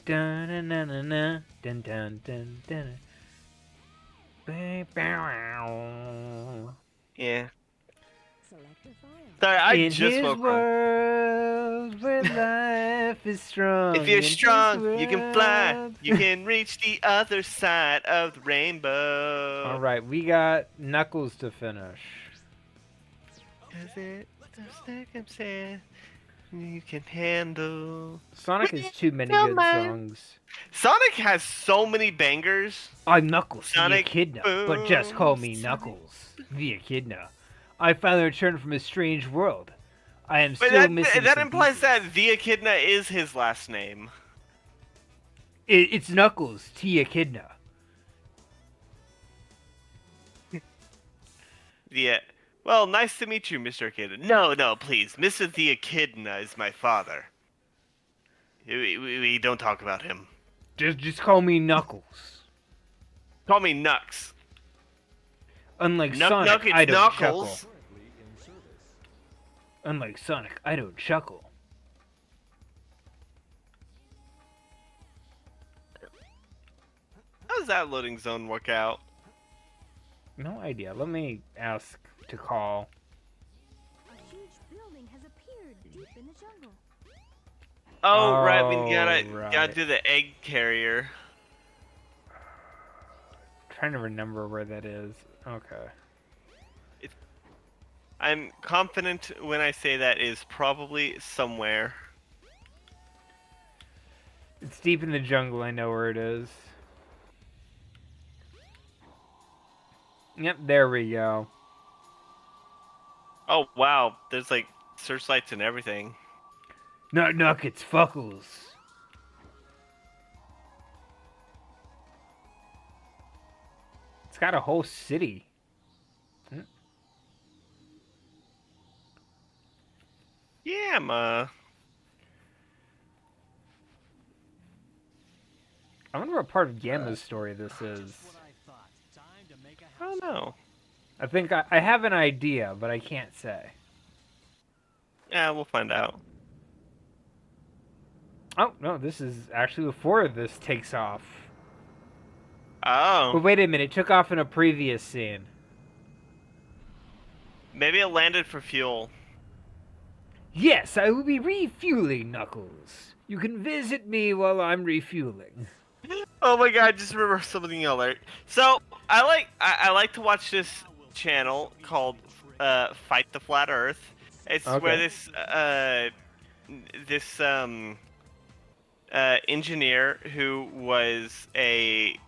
Dun dun dun dun dun dun dun dun dun. Yeah. Select a file. Sorry, I In just his woke up. world where life is If strong, you're in his strong, you can fly. world. You can reach the other side of the rainbow. Alright, we got Knuckles to finish. Cause it's the circumstance you can handle. Sonic has too many Your good mind. songs. Sonic has so many bangers. I'm Knuckles, the Sonic Echidna, but just call boom. me Sonic. Knuckles, the Echidna. I finally returned from a strange world. I am But still missing that some implies pieces. that the Echidna is his last name. It's Knuckles, the Echidna. Yeah. Well, nice to meet you, Mr. Echidna. No, please. Mr. The Echidna is my father. We don't talk about him. Just call me Knuckles. Call me Nux. Unlike Nuck, Sonic, I it's don't chuckle. Knuckles. Unlike Sonic, I don't chuckle. How does that loading zone work out? No idea. Let me ask to call. A huge building has appeared deep in the jungle. Oh, right, we Oh, gotta right. do the egg carrier. Trying to remember where that is. Okay. I'm confident when I say that is probably somewhere. It's deep in the jungle. I know where it is. Yep, there we go. Oh, wow, there's like searchlights and everything. Nuck, it's Fuckles. It's got a whole city. Yeah, ma. I wonder what part of Gamma's story this is. I don't know. I think I have an idea, but I can't say. Yeah, we'll find out. Oh, no, this is actually before this takes off. Oh, But wait a minute, it took off in a previous scene. maybe it landed for fuel. Yes, I will be refueling, Knuckles. You can visit me while I'm refueling. Oh my god, just remember something else. So I like to watch this channel called Fight the Flat Earth. It's where Okay. this engineer who was he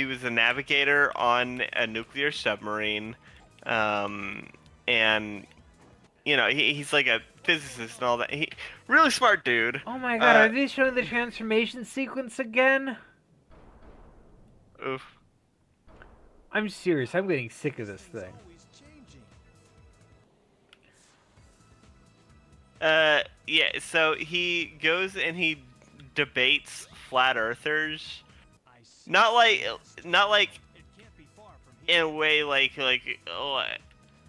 was a navigator on a nuclear submarine, and he's like a physicist and all that. He really smart dude. Oh my god, are they showing the transformation sequence again? Oof. I'm serious, I'm getting sick of this thing. Yeah, so he goes and he debates flat earthers. Not like in a way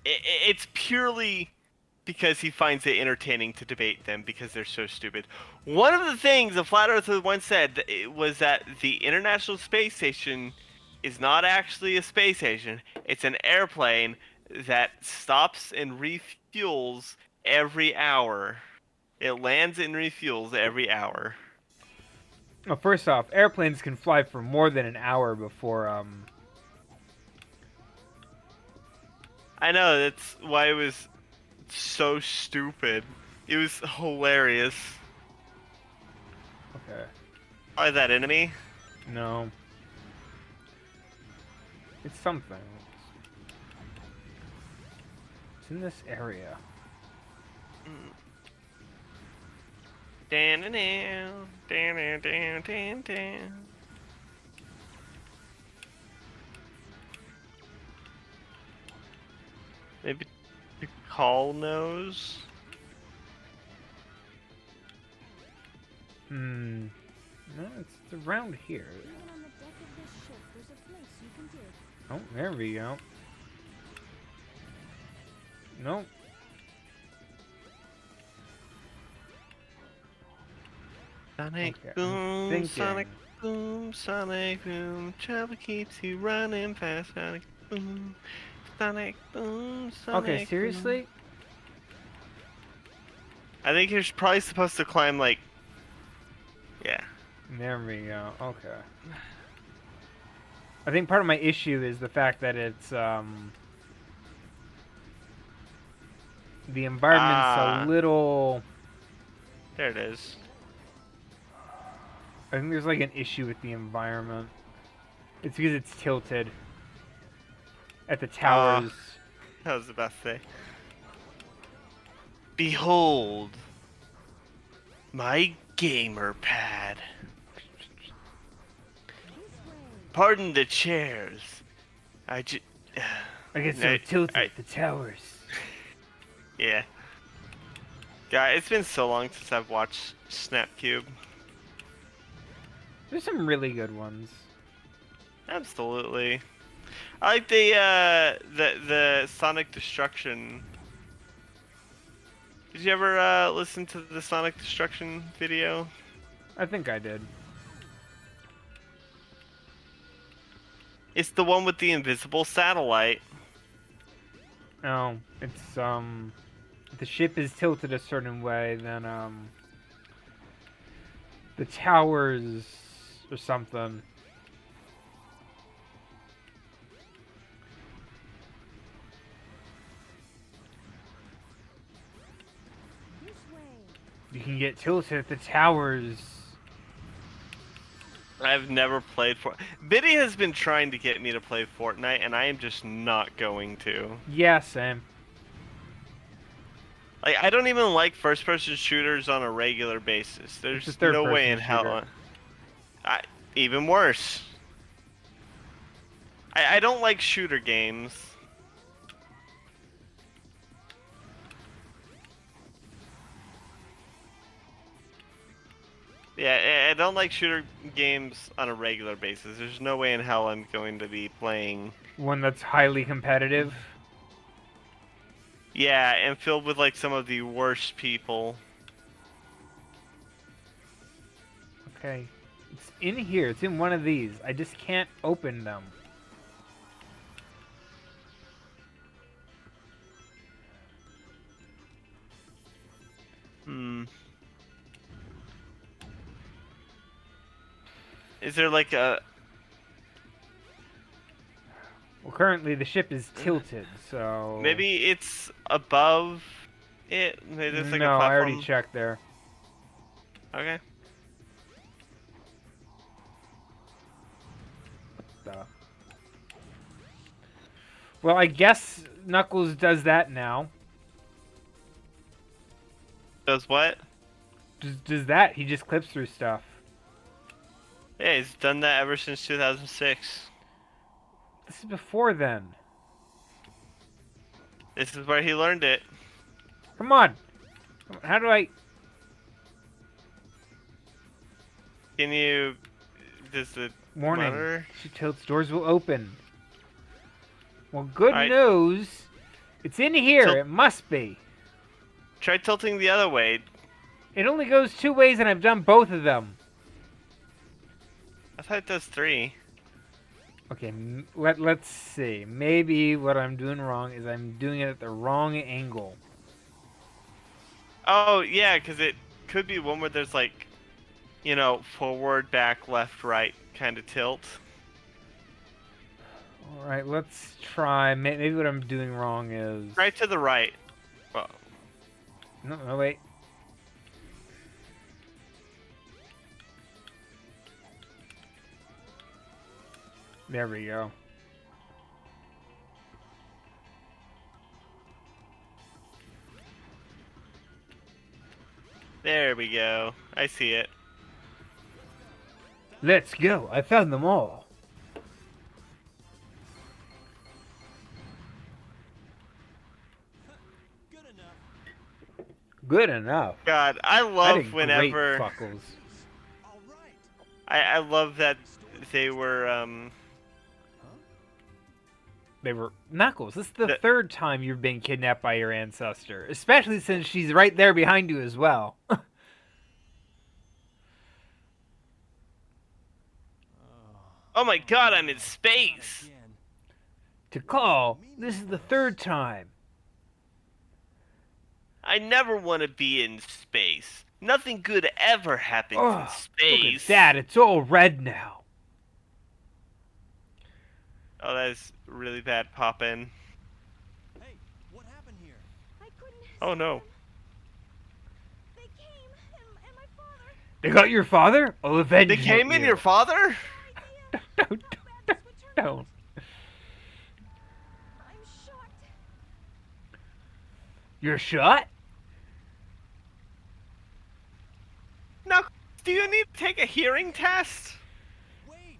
it's purely because he finds it entertaining to debate them because they're so stupid. One of the things a flat earther once said was that the International Space Station is not actually a space station. It's an airplane that stops and refuels every hour. It lands and refuels every hour. Well, first off, airplanes can fly for more than an hour before, I know, that's why it was so stupid. It was hilarious. Okay. Probably that enemy. No. It's something. It's in this area. Dan, dan, dan, dan, dan, dan, dan. Maybe the call nose. No, it's around here. Even on the deck of this ship, there's a place you can dig. Oh, there we go. Nope. Sonic Okay, I'm boom, thinking. Sonic boom, Sonic boom. Trouble keeps you running fast. Sonic boom, Sonic boom, Sonic Okay, boom. seriously? I think you're probably supposed to climb like. Yeah. There we go. Okay. I think part of my issue is the fact that it's the environment's a little. There it is. I think there's like an issue with the environment. It's because it's tilted at the towers. That was the best thing. Behold, my gamer pad. Pardon the chairs. I get so No, tilted I- at the towers. Yeah. God, it's been so long since I've watched Snapcube. There's some really good ones. Absolutely. I like the Sonic Destruction. Did you ever listen to the Sonic Destruction video? I think I did. It's the one with the invisible satellite. Oh, it's if the ship is tilted a certain way, then the towers or something. This way. You can get tilted at the towers. I've never played Biddy has been trying to get me to play Fortnite, and I am just not going to. Yeah, same. Like, I don't even like first-person shooters on a regular basis. There's It's a no way in third-person hell. shooter. Even worse. I don't like shooter games. Yeah, I don't like shooter games on a regular basis. There's no way in hell I'm going to be playing. One that's highly competitive. Yeah, and filled with like some of the worst people. Okay. It's in here. It's in one of these. I just can't open them. Hmm. Is there like a... Well, currently the ship is tilted, so... Maybe it's above it? Maybe there's like no, a platform? I already checked there. Okay. So. Well, I guess Knuckles does that now. Does what? Does that. He just clips through stuff. Yeah, he's done that ever since 2006. This is before then. This is where he learned it. Come on. How do I... Can you... Does the Warning. monitor... She tilts. Doors will open. Well, good Alright. news. It's in here. Tilt- It must be. Try tilting the other way. It only goes 2 ways, and I've done both of them. I thought it does 3. Okay, let's see. Maybe what I'm doing wrong is I'm doing it at the wrong angle. Oh, yeah, because it could be one where there's like, you know, forward, back, left, right kind of tilt. Alright, let's try. Maybe what I'm doing wrong is... Right to the right. Well, No, wait. There we go. there we go. I see it. Let's go. I found them all. Good enough. God, I I love did whenever... great, Fuckles. I love that they were, They were... Knuckles, this is the The- third time you've been kidnapped by your ancestor. Especially since she's right there behind you as well. Oh my god, I'm in space! To call, this is the third time. I never want to be in space. Nothing good ever happens in Look space. at that, it's all red now. Oh, that's really bad poppin'. Hey, what happened here? I couldn't. Oh no. They came, and my father. They got your father? I'll avenge They came in you. your father? Don't. Don't. I'm shocked. You're shot? Now, do you need to take a hearing test? Wait!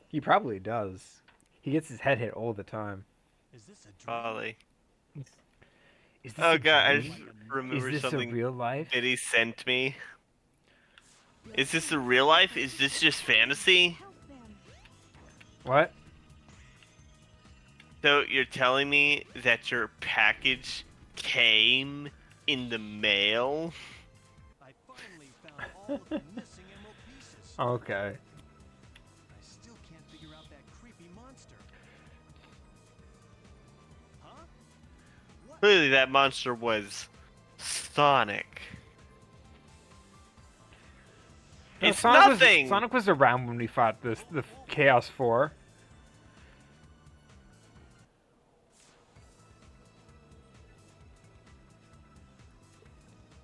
He probably does. He gets his head hit all the time. Is this a dream? Probably. Is this Oh a god, I dream? just Is remembered this a something real life? that he sent me. Is this the real life? Is this just fantasy? Help them. What? So you're telling me that your package came in the mail? I finally found all of the missing emerald pieces. Okay. I still can't figure out that creepy monster. Huh? What? Clearly that monster was Sonic. No, It's Sonic nothing! Sonic was around when we fought the Chaos 4.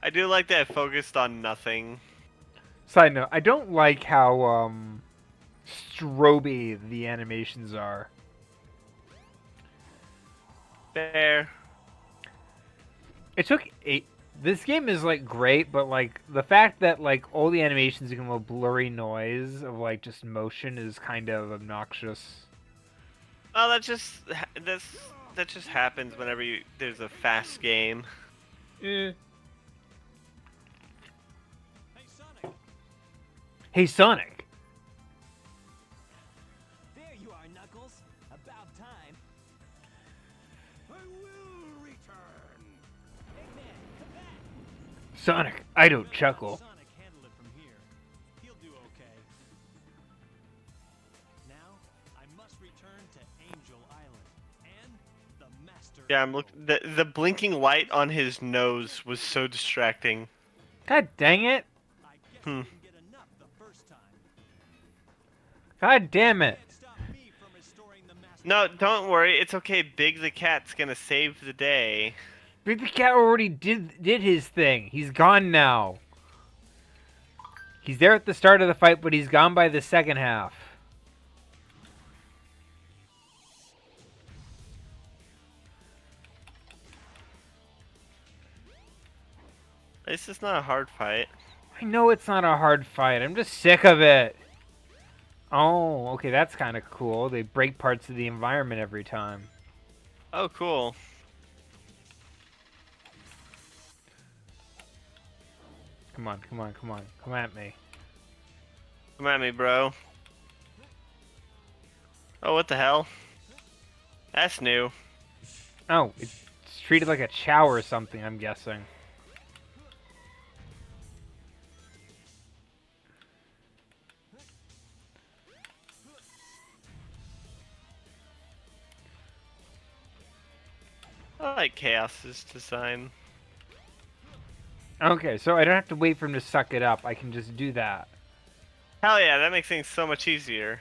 I do like that it focused on nothing. Side note, I don't like how stroby the animations are. There. It took 8. This game is like great, but like the fact that like all the animations become a blurry noise of like just motion is kind of obnoxious. Oh, that just happens whenever there's a fast game. Eh. Hey, Sonic! Hey Sonic, There you are, Knuckles. About time. I will return. Eggman, come back. Sonic, I don't chuckle. Sonic handle it from here. He'll do okay. Now, I must return to Angel Island and the Master. Yeah, I'm looking. The blinking light on his nose was so distracting. God dang it! I guess Hmm. I didn't get enough the first time. God damn it! Can't stop me from restoring the Master. No, don't worry. It's okay. Big the Cat's gonna save the day. Big the Cat already did his thing. He's gone now. He's there at the start of the fight, but he's gone by the second half. This is not a hard fight. I know it's not a hard fight. I'm just sick of it. Oh, okay, that's kind of cool. They break parts of the environment every time. Oh, cool. Come on, come on, come on. Come at me. Come at me, bro. Oh, what the hell? That's new. Oh, it's treated like a chow or something, I'm guessing. I like Chaos's design. Okay, so I don't have to wait for him to suck it up. I can just do that. Hell yeah, that makes things so much easier.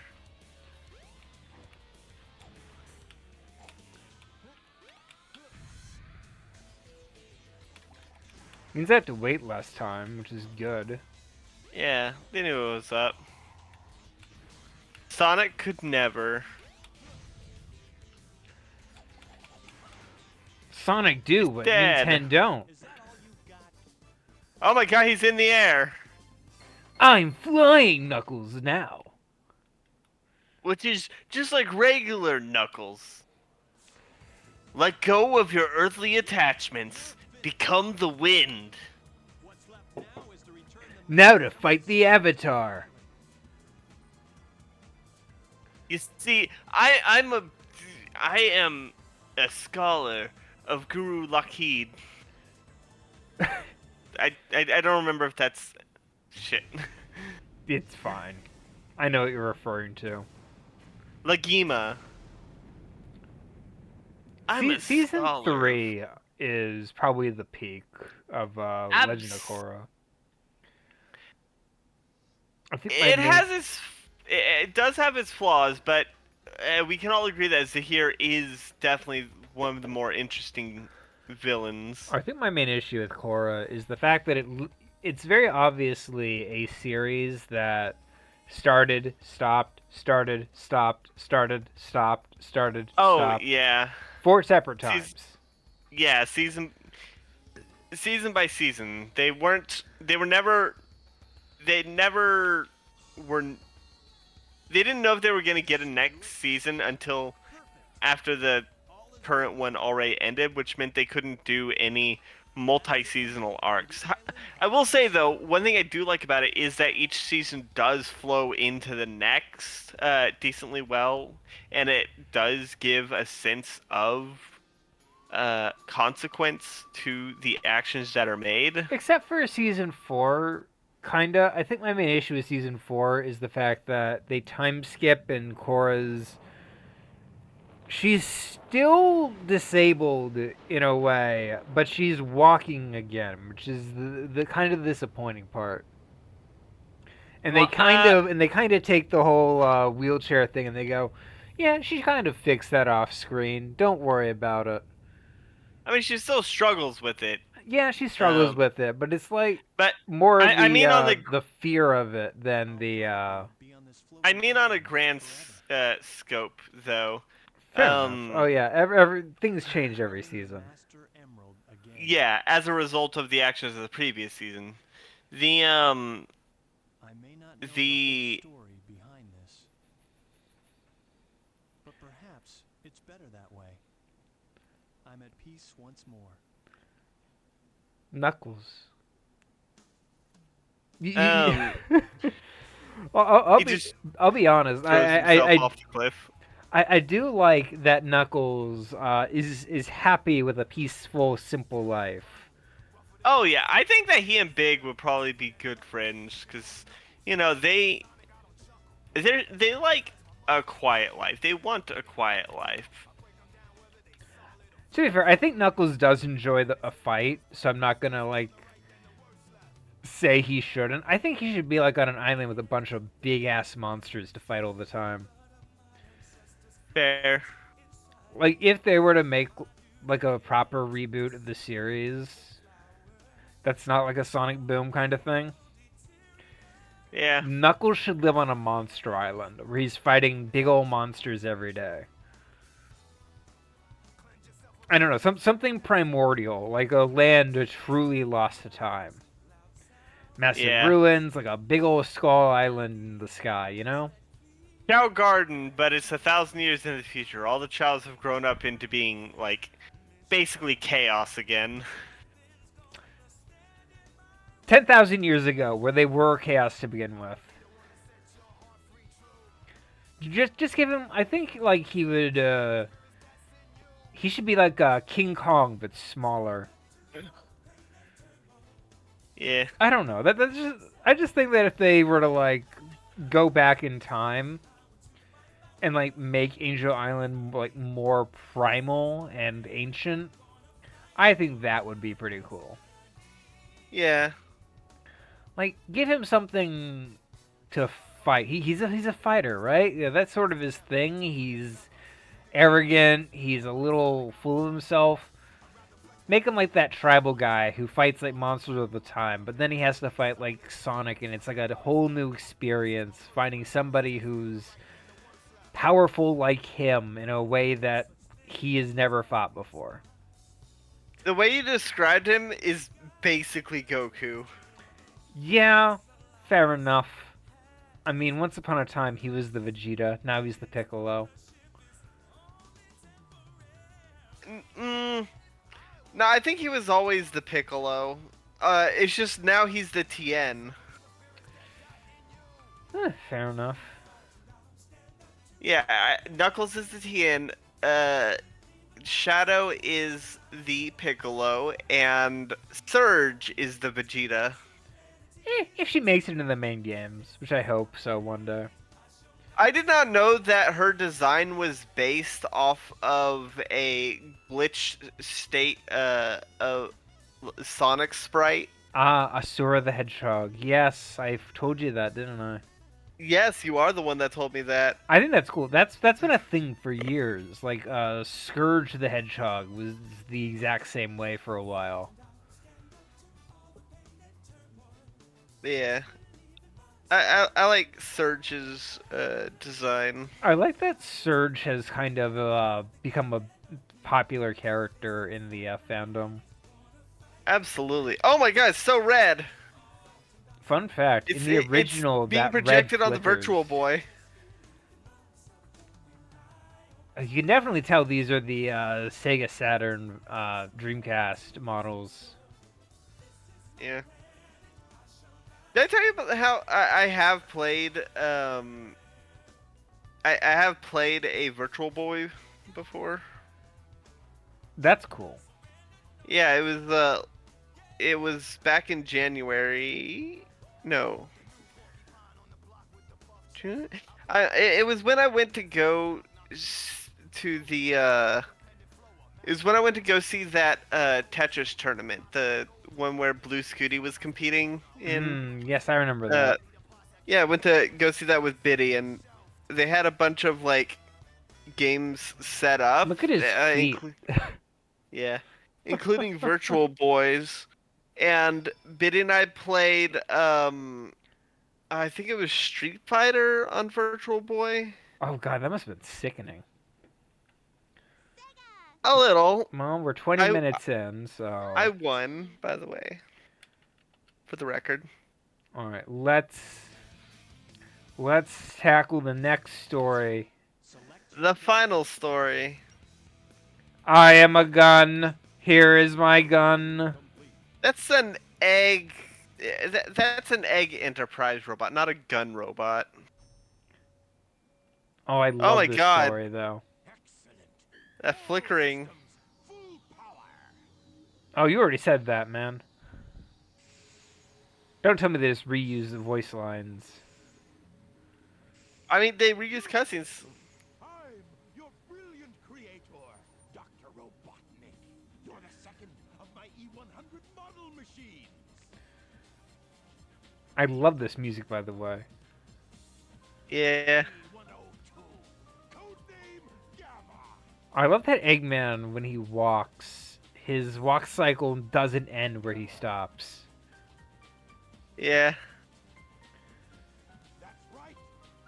Means I have to wait less time, which is good. Yeah, they knew it was up. Sonic could never. Sonic do, but dead. Nintendo don't. Is that all you got? Oh my god, he's in the air! I'm flying, Knuckles, now. Which is just like regular Knuckles. Let go of your earthly attachments. Become the wind. What's left now is to return the Now to fight the Avatar. You see, I am a scholar of Guru Lockheed. I don't remember if that's Shit. It's fine. I know what you're referring to. Lagima. I'm a Season scholar. 3 is probably the peak of Legend of Korra. I think my It main... has its. It does have its flaws, but we can all agree that Zahir is definitely one of the more interesting villains. I think my main issue with Korra is the fact that it's very obviously a series that started, stopped, started, stopped, started, stopped, started, Oh stopped, yeah, 4 separate Seas- times. yeah. Season by season, they weren't. They were never. They never were. They didn't know if they were gonna get a next season until after the current one already ended, which meant they couldn't do any multi-seasonal arcs. I will say though, one thing I do like about it is that each season does flow into the next decently well, and it does give a sense of consequence to the actions that are made. Except for season 4, kinda. I think my main issue with season 4 is the fact that they time skip and Korra's... She's still disabled in a way, but she's walking again, which is the kind of disappointing part. And Well, they kind of take the whole wheelchair thing and they go, yeah, she kind of fixed that off screen. Don't worry about it. I mean, she still struggles with it, Yeah, she struggles Um, with it, but it's like but more I mean on the fear of it than the. I mean on a grand scope though. Fair enough. Oh yeah, every things change every season. Yeah, as a result of the actions of the previous season. The I may not know the- the whole story behind this, but perhaps it's better that way. I'm at peace once more. Knuckles. he just I'll be honest. throws himself off the cliff. I do like that Knuckles is happy with a peaceful, simple life. Oh yeah, I think that he and Big would probably be good friends because, you know, they like a quiet life. They want a quiet life. To be fair, I think Knuckles does enjoy a fight, so I'm not gonna like say he shouldn't. I think he should be like on an island with a bunch of big ass monsters to fight all the time. Fair. Like if they were to make like a proper reboot of the series, that's not like a Sonic Boom kind of thing. Yeah. Knuckles should live on a monster island where he's fighting big old monsters every day. I don't know, something primordial, like a land truly lost to time. Massive ruins, like a big old skull island in the sky, you know? Chao Garden, but it's 1,000 years in the future. All the Chows have grown up into being, like, basically chaos again. 10,000 years ago, where they were chaos to begin with. Just give him, I think, like, he would, he should be like King Kong, but smaller. Yeah. I don't know. That's just, I just think that if they were to like go back in time and like make Angel Island like more primal and ancient, I think that would be pretty cool. Yeah. Like give him something to fight. He's a fighter, right? Yeah, that's sort of his thing. He's arrogant. He's a little full of himself. Make him like that tribal guy who fights like monsters all the time, but then he has to fight like Sonic, and it's like a whole new experience finding somebody who's powerful like him in a way that he has never fought before. The way you described him is basically Goku. Yeah, fair enough. I mean, once upon a time he was the Vegeta, now he's the Piccolo. No, I think he was always the Piccolo. It's just now he's the Tien. Fair enough. Yeah, Knuckles is the Tien. Shadow is the Piccolo, and Surge is the Vegeta. If she makes it into the main games, which I hope so one day. I did not know that her design was based off of a glitch state of Sonic sprite. Ah, Asura the Hedgehog. Yes, I've told you that, didn't I? Yes, you are the one that told me that. I think that's cool. That's been a thing for years. Like Scourge the Hedgehog was the exact same way for a while. Yeah. I like Surge's design. I like that Surge has kind of become a popular character in the fandom. Absolutely. Oh my god, it's so red. Fun fact: in the original, it's being that projected red on the flickers. Virtual Boy. You can definitely tell these are the Sega Saturn Dreamcast models. Yeah. Did I tell you about how I have played I have played a Virtual Boy before? That's cool. Yeah, it was back in January. No. June? It was when I went to go to the it was when I went to go see that Tetris tournament, the one where Blue Scooty was competing in. Yes, I remember that. Yeah, I went to go see that with Biddy, and they had a bunch of like games set up. Look at his feet. Yeah, including Virtual Boys, and Biddy and I played. I think it was Street Fighter on Virtual Boy. Oh god, that must have been sickening. A little. Well, we're 20 minutes in, so... I won, by the way. For the record. Alright, let's tackle the next story. The final story. I am a gun. Here is my gun. That's an egg... That's an egg Enterprise robot, not a gun robot. Oh, I love my this God. story, though. That flickering. Oh, you already said that, man. Don't tell me they just reuse the voice lines. I mean, they reuse cutscenes. I'm your brilliant creator, Dr. Robotnik. You're the second of my E100 model machines. I love this music, by the way. Yeah. E102, codename Gamma. I love that Eggman, when he walks, his walk cycle doesn't end where he stops. Yeah. That's right.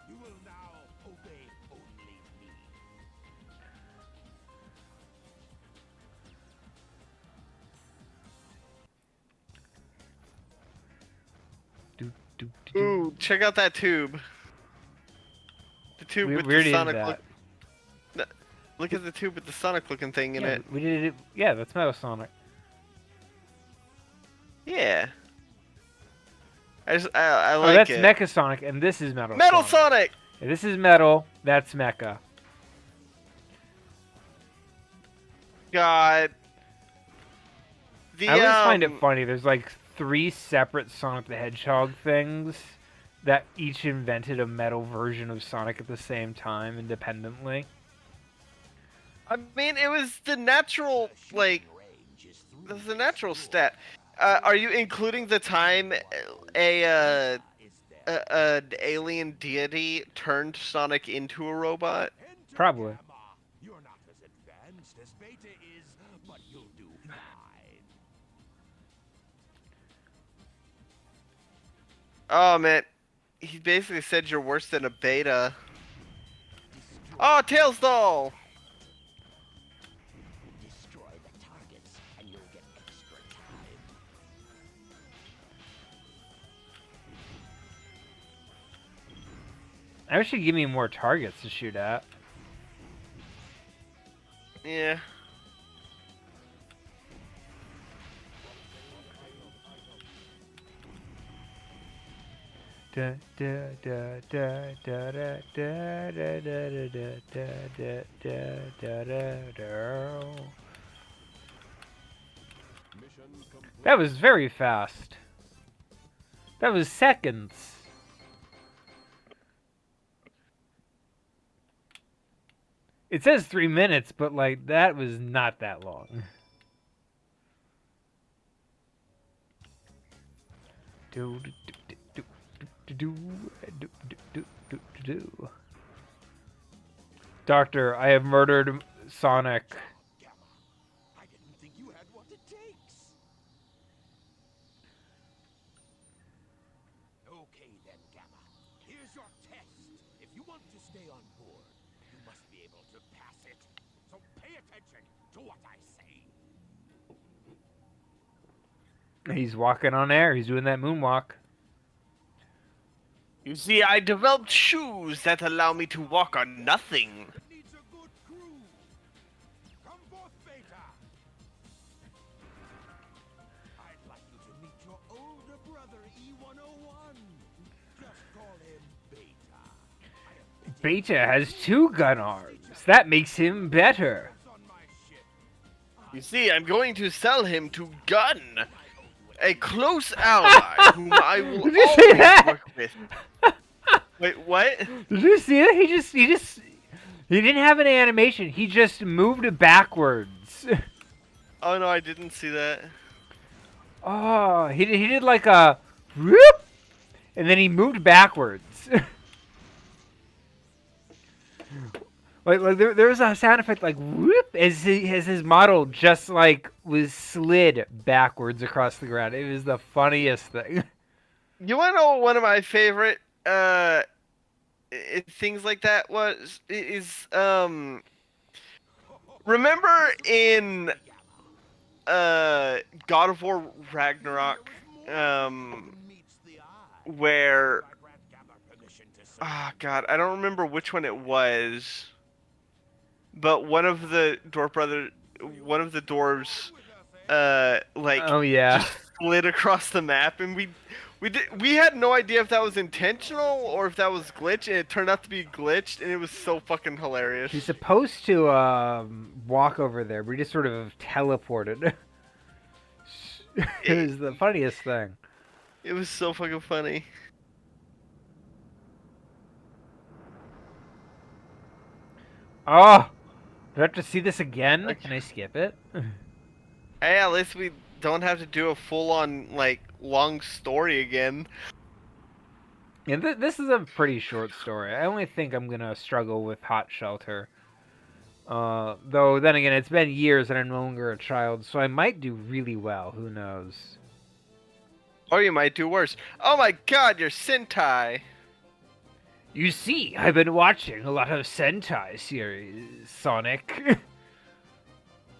You will now obey only me. Do, do, do, do. Ooh, check out that tube. The tube We with already the did Sonic that. look at the tube with the Sonic looking thing in Yeah, it. we did it. Yeah, that's Metal Sonic. Yeah. I Oh, like that's it. Mecha Sonic, and this is Metal Metal Sonic. Sonic! Yeah, this is Metal, that's Mecha. God. The, I always find it funny. There's like 3 separate Sonic the Hedgehog things that each invented a metal version of Sonic at the same time, independently. I mean, it was the natural, like, it was the natural stat. Are you including the time an alien deity turned Sonic into a robot? Enter Probably. Gamma. You're not as advanced as Beta is, but you'll do fine. Oh, man. He basically said you're worse than a beta. Oh, Tails doll! Destroy the targets, and you'll get extra time. I wish you'd give me more targets to shoot at. Yeah. Da, da, da, da, da, da, da, da, da, da, da, da, da, da, da. That was very fast. That was seconds. It says 3 minutes, but like that was not that long. Do do do do do do do do do. Doctor, I have murdered Sonic. Gamma, I didn't think you had what it takes. Okay then, Gamma. Here's your test. If you want to stay on board, you must be able to pass it. So pay attention to what I say. He's walking on air. He's doing that moonwalk. You see, I developed shoes that allow me to walk on nothing. It needs a good crew. Come forth, Beta. I'd like you to meet your older brother, E101. Just call him Beta. I am Beta has 2 gun arms. That makes him better. on my ship. You see, I'm going to sell him to Gun, a close ally whom I will Did you see always that? work with. Wait, what? Did you see it? He didn't have an animation. He just moved backwards. Oh no, I didn't see that. Oh, he did like a whoop, and then he moved backwards. like there was a sound effect like whoop as his model just like was slid backwards across the ground. It was the funniest thing. You wanna know what one of my favorite things like that is remember in God of War Ragnarok Meets the eye. where I grant Gamma permission to say ah God, I don't remember which one it was, but one of the dwarves like Oh yeah. just slid across the map, and we had no idea if that was intentional or if that was glitch, and it turned out to be glitched, and it was so fucking hilarious. He's supposed to walk over there, but he just sort of teleported. It was the funniest thing. It was so fucking funny. Oh, do I have to see this again? Can I skip it? Hey, at least we don't have to do a full-on like long story again. Yeah, this is a pretty short story. I only think I'm gonna struggle with Hot Shelter. Though then again, it's been years and I'm no longer a child, so I might do really well. Who knows? Or you might do worse. Oh my God, you're Sentai. You see, I've been watching a lot of Sentai series, Sonic.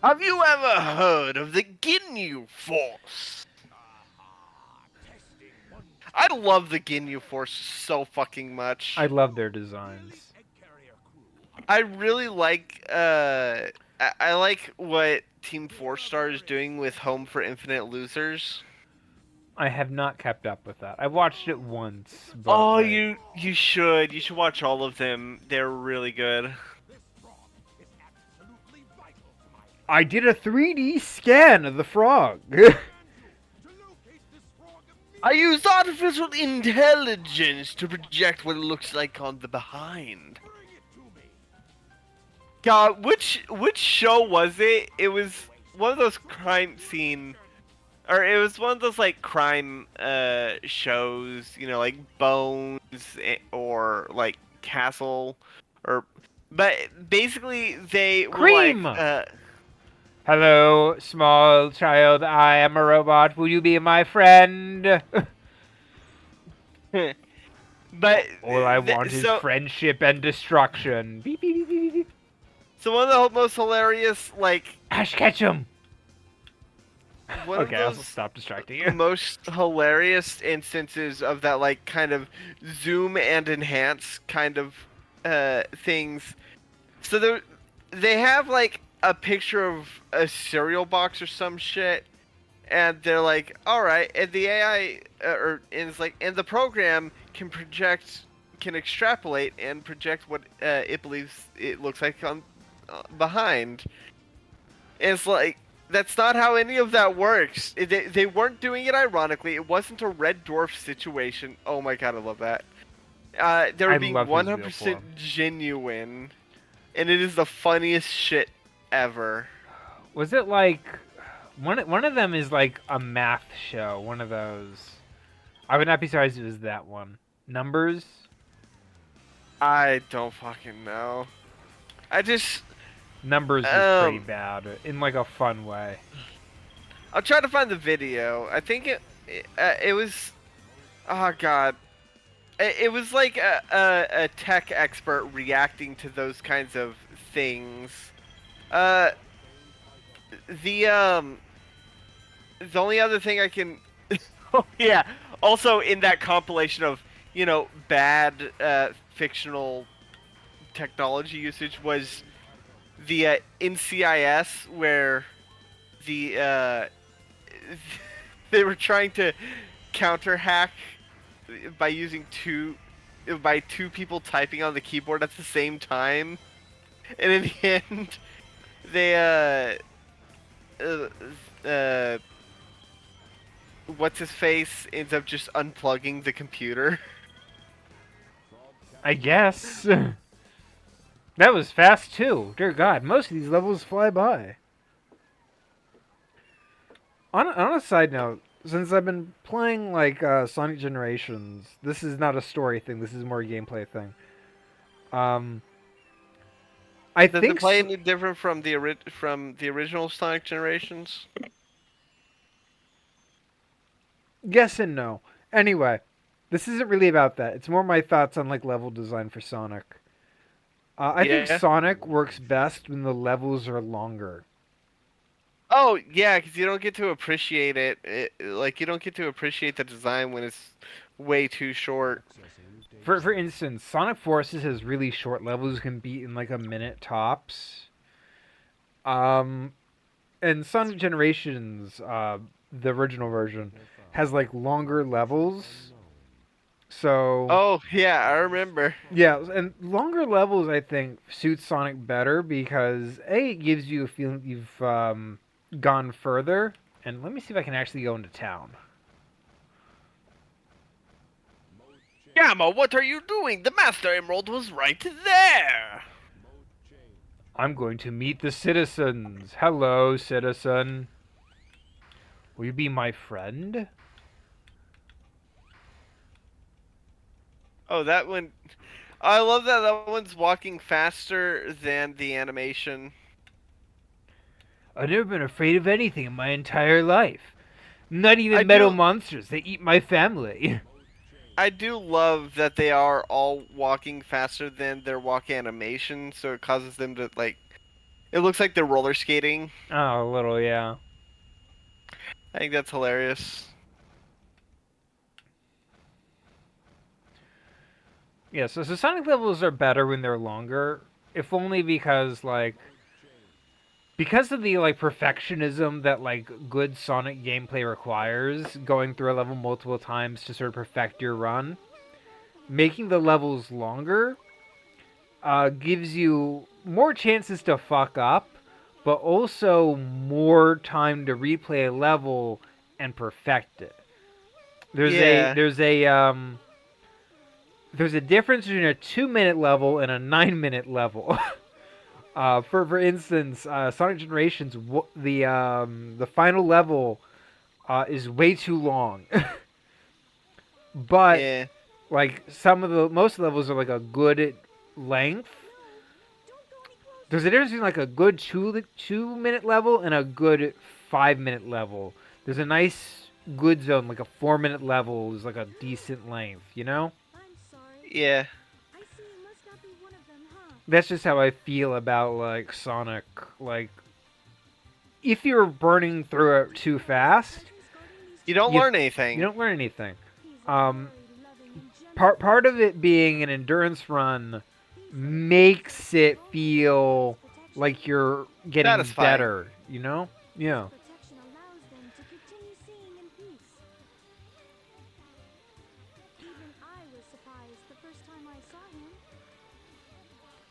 Have you ever heard of the Ginyu Force? I love the Ginyu Force so fucking much. I love their designs. egg carrier crew. I really like I like what Team 4 Star is doing with Home for Infinite Losers. I have not kept up with that. I watched it once. But Oh, like, you should. You should watch all of them. They're really good. This frog is absolutely vital to my I did a 3D scan of the frog. to locate this frog immediately. I used artificial intelligence to project what it looks like on the behind. Bring it to me. God, which show was it? It was one of those crime scene, or it was one of those like crime shows, you know, like Bones or like Castle, or but basically they Cream! were like Hello, small child. I am a robot. Will you be my friend? but All I want is so, friendship and destruction. Beep, beep, beep, beep, beep. so one of the most hilarious like Ash Ketchum. one Okay, of I'll those stop distracting the you. most hilarious instances of that like kind of zoom and enhance kind of things. So they have like a picture of a cereal box or some shit, and they're like, all right, and the AI and it's like, and the program can extrapolate and project what it believes it looks like on behind. And it's like That's not how any of that works. They weren't doing it ironically. It wasn't a Red Dwarf situation. Oh my god, I love that. They were I being love his real 100% form. genuine, and it is the funniest shit ever. Was it like one of them is like a math show? One of those. I would not be surprised if it was that one. Numbers. I don't fucking know. I just Numbers was pretty bad in like a fun way. I'll try to find the video. I think it was. Oh god. It was like a tech expert reacting to those kinds of things. The only other thing I can. Oh yeah. Also in that compilation of bad fictional technology usage was the NCIS where the they were trying to counter hack by using two people typing on the keyboard at the same time, and in the end they what's his face ends up just unplugging the computer. I guess. That was fast too. Dear God, most of these levels fly by. On a side note, since I've been playing like Sonic Generations, this is not a story thing. This is more a gameplay thing. I Does think it play any different from the original Sonic Generations? yes and no. Anyway, this isn't really about that. It's more my thoughts on like level design for Sonic. I think Yeah. Sonic works best when the levels are longer. Oh yeah, because you don't get to appreciate it. Like you don't get to appreciate the design when it's way too short. For instance, Sonic Forces has really short levels, can be in like a minute tops. And Sonic Generations, the original version, has like longer levels. So Oh yeah, I remember. yeah, and longer levels I think suits Sonic better because A, it gives you a feeling you've gone further. And let me see if I can actually go into town. Gamma, what are you doing? The Master Emerald was right there. I'm going to meet the citizens. Hello, citizen. Will you be my friend? Oh, that one. I love that one's walking faster than the animation. I've never been afraid of anything in my entire life. Not even I metal do- monsters. They eat my family. I do love that they are all walking faster than their walk animation, so it causes them to like. It looks like they're roller skating. Oh, a little, yeah. I think that's hilarious. Yeah, so Sonic levels are better when they're longer, if only because, like, because of the, like, perfectionism that, like, good Sonic gameplay requires, going through a level multiple times to sort of perfect your run, making the levels longer gives you more chances to fuck up, but also more time to replay a level and perfect it. There's Yeah. there's a difference between a 2-minute level and a 9-minute level. For instance, Sonic Generations, the final level is way too long. But Yeah. like most levels are like a good length. There's a difference between like a good 2-minute level and a good 5-minute level. There's a nice good zone, like a 4-minute level is like a decent length, you know? I'm sorry. Yeah. I see you must not be one of them, huh? That's just how I feel about like Sonic. Like, if you're burning through it too fast, You don't You- learn anything. you don't learn anything. He's Um, very loving and Part of it being an endurance run makes it feel like you're getting Satisfying. better, you know? Yeah. protection allows them to continue seeing in peace. Even I was surprised the first time I saw him.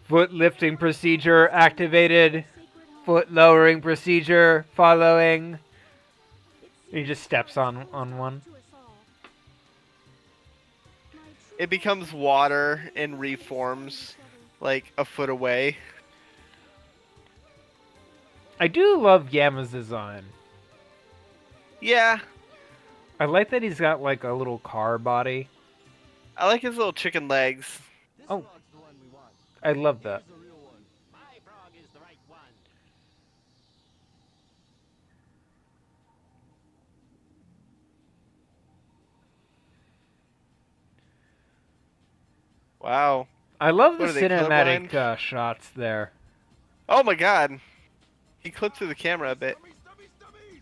Foot lifting procedure activated. Sacred foot lowering procedure following. He just steps on one. It becomes water and reforms like a foot away. I do love Gamma's design. Yeah, I like that he's got like a little car body. I like his little chicken legs. Oh, I love that. My frog is the right one. Wow. I love the What are they, cinematic colorblind? shots there. Oh my god. He clipped through the camera a bit. Stubbies!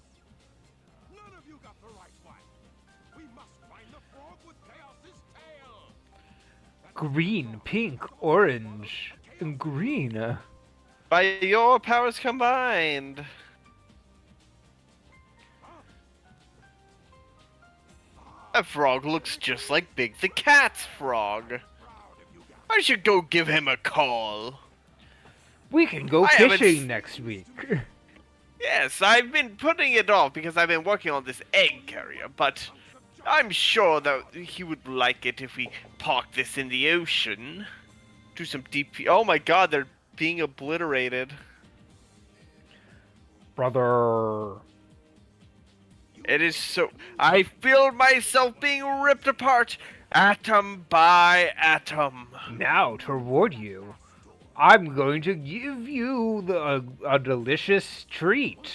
None of you got the right one. We must find the frog with Chaos's tail. Green, pink, orange, and green. By your powers combined. That frog looks just like Big the Cat's frog. I should go give him a call. We can go I haven't fishing s- next week. Yes, I've been putting it off because I've been working on this egg carrier, but I'm sure that he would like it if we park this in the ocean. Do some deep... Oh my god, they're being obliterated. Brother. It is so... I feel myself being ripped apart, atom by atom. Now, to reward you, I'm going to give you a delicious treat.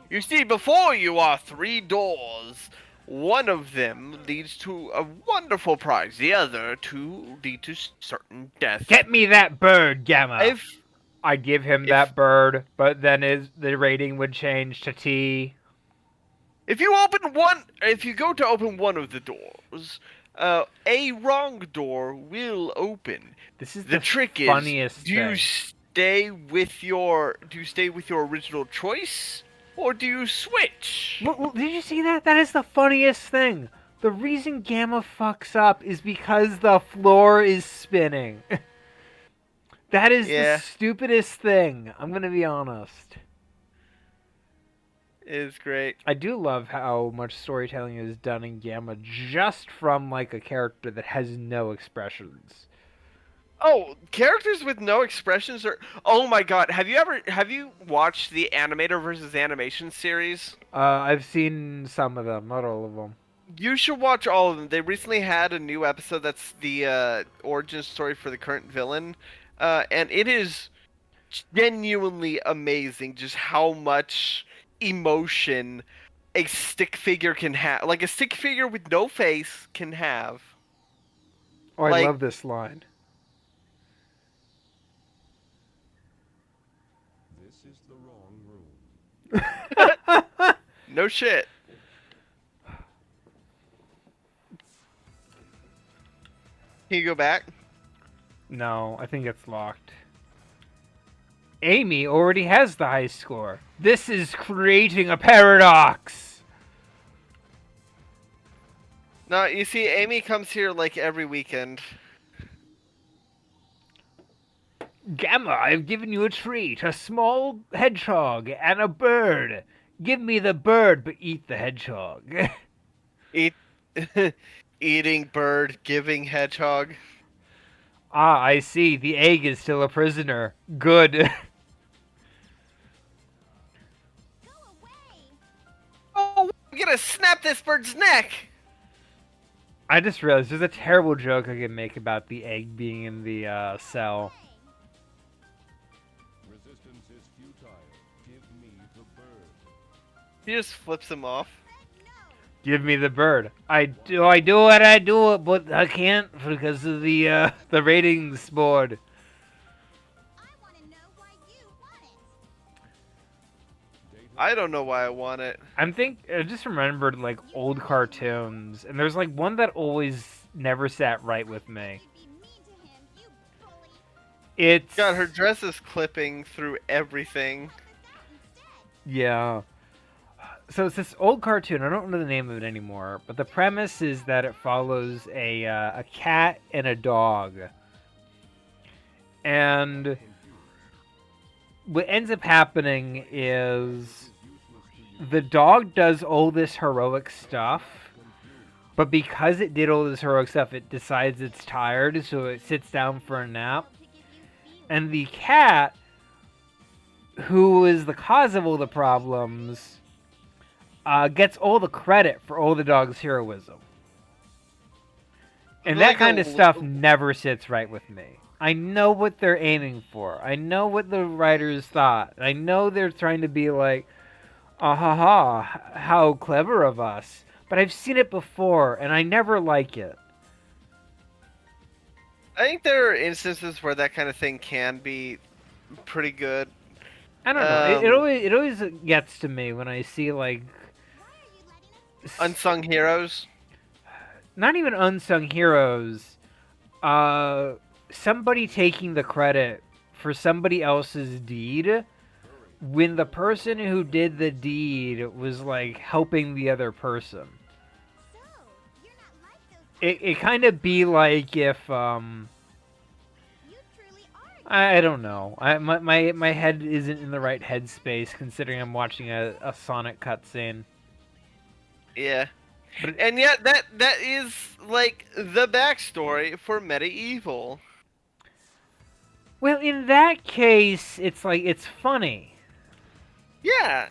You see, before you are 3 doors. One of them leads to a wonderful prize. The other 2 lead to certain death. Get me that bird, Gamma. If I give him if- that bird, but then the rating would change to T. if you go to open one of the doors, a wrong door will open. This is The trick is, funniest do you thing. stay with your original choice, or do you switch? Did you see that? That is the funniest thing. The reason Gamma fucks up is because the floor is spinning. That is Yeah. the stupidest thing. I'm gonna be honest. It is great. I do love how much storytelling is done in Gamma just from like a character that has no expressions. Oh, characters with no expressions are. Oh my god, have you watched the Animator versus Animation series? I've seen some of them, not all of them. You should watch all of them. They recently had a new episode that's the origin story for the current villain, and it is genuinely amazing just how much emotion a stick figure can have. Like a stick figure with no face can have. Oh, I Like- love this line. This is the wrong room. No shit. Can you go back? No, I think it's locked. Amy already has the high score. This is creating a paradox. No, you see, Amy comes here like every weekend. Gamma, I've given you a treat. A small hedgehog and a bird. Give me the bird, but eat the hedgehog. Eat, eating bird, giving hedgehog. Ah, I see. The egg is still a prisoner. Good. Go away! Oh, I'm gonna snap this bird's neck. I just realized there's a terrible joke I can make about the egg being in the cell. Resistance is futile. Give me the bird. He just flips him off. Give me the bird. I do what I do, but I can't because of the ratings board. I want to know why you want it. Data I don't know why I want it. I just remembered like old cartoons, and there's like one that always never sat right with me. You'd be mean to him, you bully. It's God, her dress is clipping through everything. Help with that instead. Yeah. So it's this old cartoon. I don't know the name of it anymore, but the premise is that it follows a cat and a dog. And what ends up happening is the dog does all this heroic stuff, but because it did all this heroic stuff, it decides it's tired, so it sits down for a nap. And the cat, who is the cause of all the problems, gets all the credit for all the dog's heroism. And that Like kind a- of stuff never sits right with me. I know what they're aiming for. I know what the writers thought. I know they're trying to be like, ah ha ha, how clever of us. But I've seen it before, and I never like it. I think there are instances where that kind of thing can be pretty good. I don't know. It Um, always gets to me when I see like Unsung heroes. not even unsung heroes. Somebody taking the credit for somebody else's deed when the person who did the deed was like helping the other person. So, you're not like those It kind of be like if You truly are. I don't know. My head isn't in the right headspace considering I'm watching a Sonic cutscene. Yeah. But- And yet that is like the backstory for Medieval. Well, in that case, it's like it's funny. Yeah.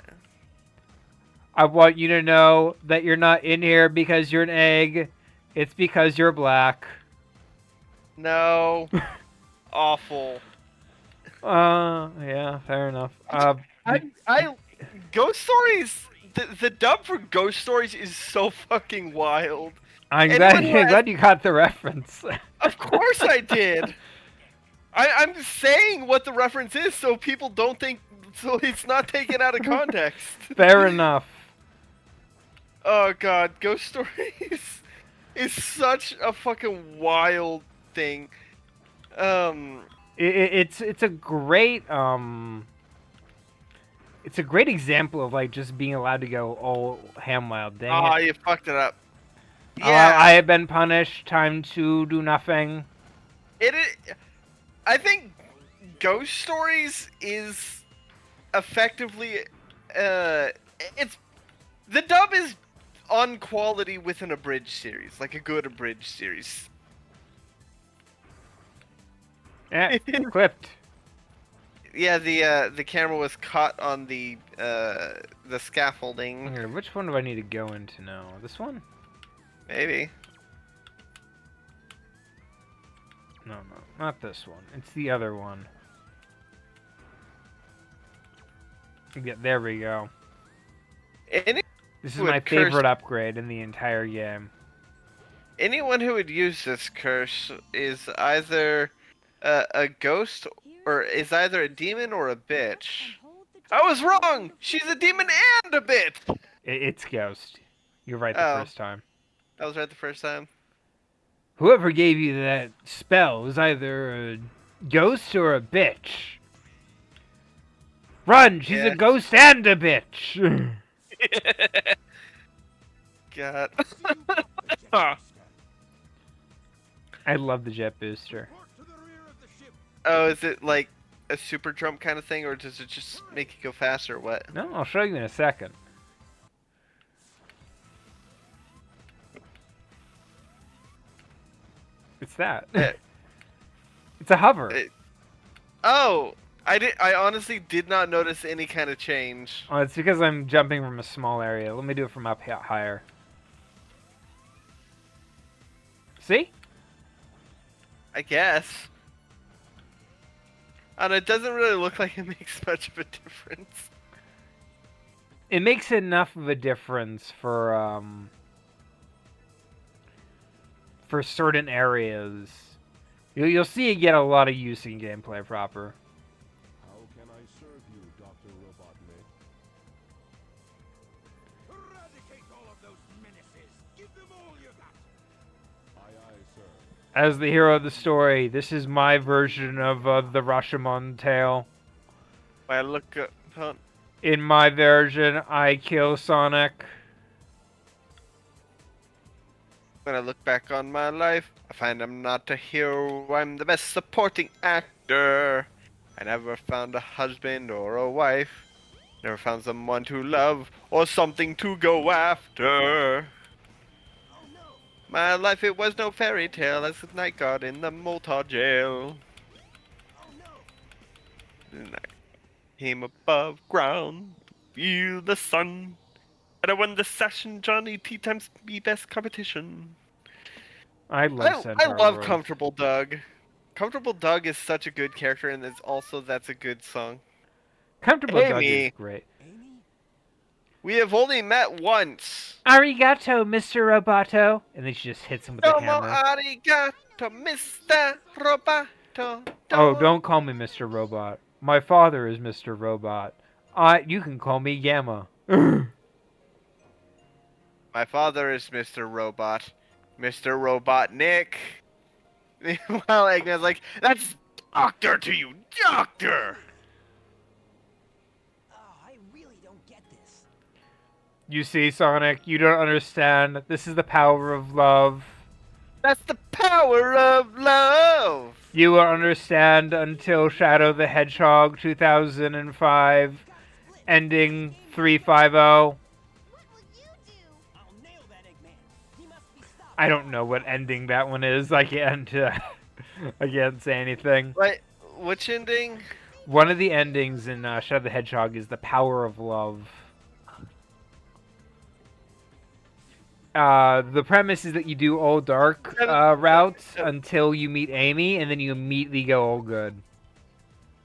I want you to know that you're not in here because you're an egg. It's because you're black. No. Awful. Yeah, fair enough. I Ghost Stories. The dub for Ghost Stories is so fucking wild. I'm anyone glad, who I'm has- glad you got the reference. Of course I did. I'm saying what the reference is so people don't think, so it's not taken out of context. Fair enough. Oh god, Ghost Stories is such a fucking wild thing. It's a great it's a great example of like just being allowed to go all ham wild. Dang Oh, it. you fucked it up. I Yeah, have been punished. Time to do nothing. it is. I think Ghost Stories is effectively, it's the dub is on quality with an abridged series, like a good abridged series. Yeah, equipped. Yeah, the camera was caught on the scaffolding. Here, which one do I need to go into now? This one? Maybe. No, not this one. It's the other one. Yeah, there we go. Any, This is Would my curse- favorite upgrade in the entire game. anyone who would use this curse is either a ghost or is either a demon or a bitch. I was wrong. She's a demon and a bitch. It's Ghost. You're right the Oh. first time. I was right the first time. Whoever gave you that spell was either a ghost or a bitch. Run! She's Yeah. a ghost and a bitch! God. I love the jet booster. Port to the rear of the ship. Oh, is it like a super jump kind of thing, or does it just make you go faster? Or what? No, I'll show you in a second. It's that. Eh. It's a hover. Oh, I honestly did not notice any kind of change. Oh, it's because I'm jumping from a small area. Let me do it from up higher. See? I guess. And it doesn't really look like it makes much of a difference. It makes enough of a difference for certain areas. You'll see it get a lot of use in gameplay proper. How can I serve you, Dr. Robotnik? Eradicate all of those menaces. Give them all you got. Aye, aye, sir. As the hero of the story, this is my version of the Rashomon tale. When I look upon, In my version, I kill Sonic. when I look back on my life, I find I'm not a hero. I'm the best supporting actor. I never found a husband or a wife. Never found someone to love or something to go after. My life, it was no fairy tale as the night guard in the Moltar jail. And I came above ground, feel the sun. And I won the session Johnny T times me best competition. I love I Centaur love Road. Comfortable Doug. Comfortable Doug is such a good character, and that's a good song. Comfortable Doug Amy. is great. We have only met once. Arigato, Mr. Roboto. And then she just hits him with a Domo hammer. arigato, Mr. Roboto. Oh, don't call me Mr. Robot. My father is Mr. Robot. You can call me Gamma. My father is Mr. Robot. Mr. Robotnik. Meanwhile, Eggman's like, that's doctor to you, doctor! Oh, I really don't get this. You see, Sonic, you don't understand. This is the power of love. That's the power of love! You will understand until Shadow the Hedgehog 2005, ending 350. What will you do? I'll nail that Eggman. He must be stopped. I don't know what ending that one is. I can't say anything. Wait, which ending? One of the endings in Shadow the Hedgehog is the power of love. The premise is that you do all dark routes until you meet Amy, and then you immediately go all good.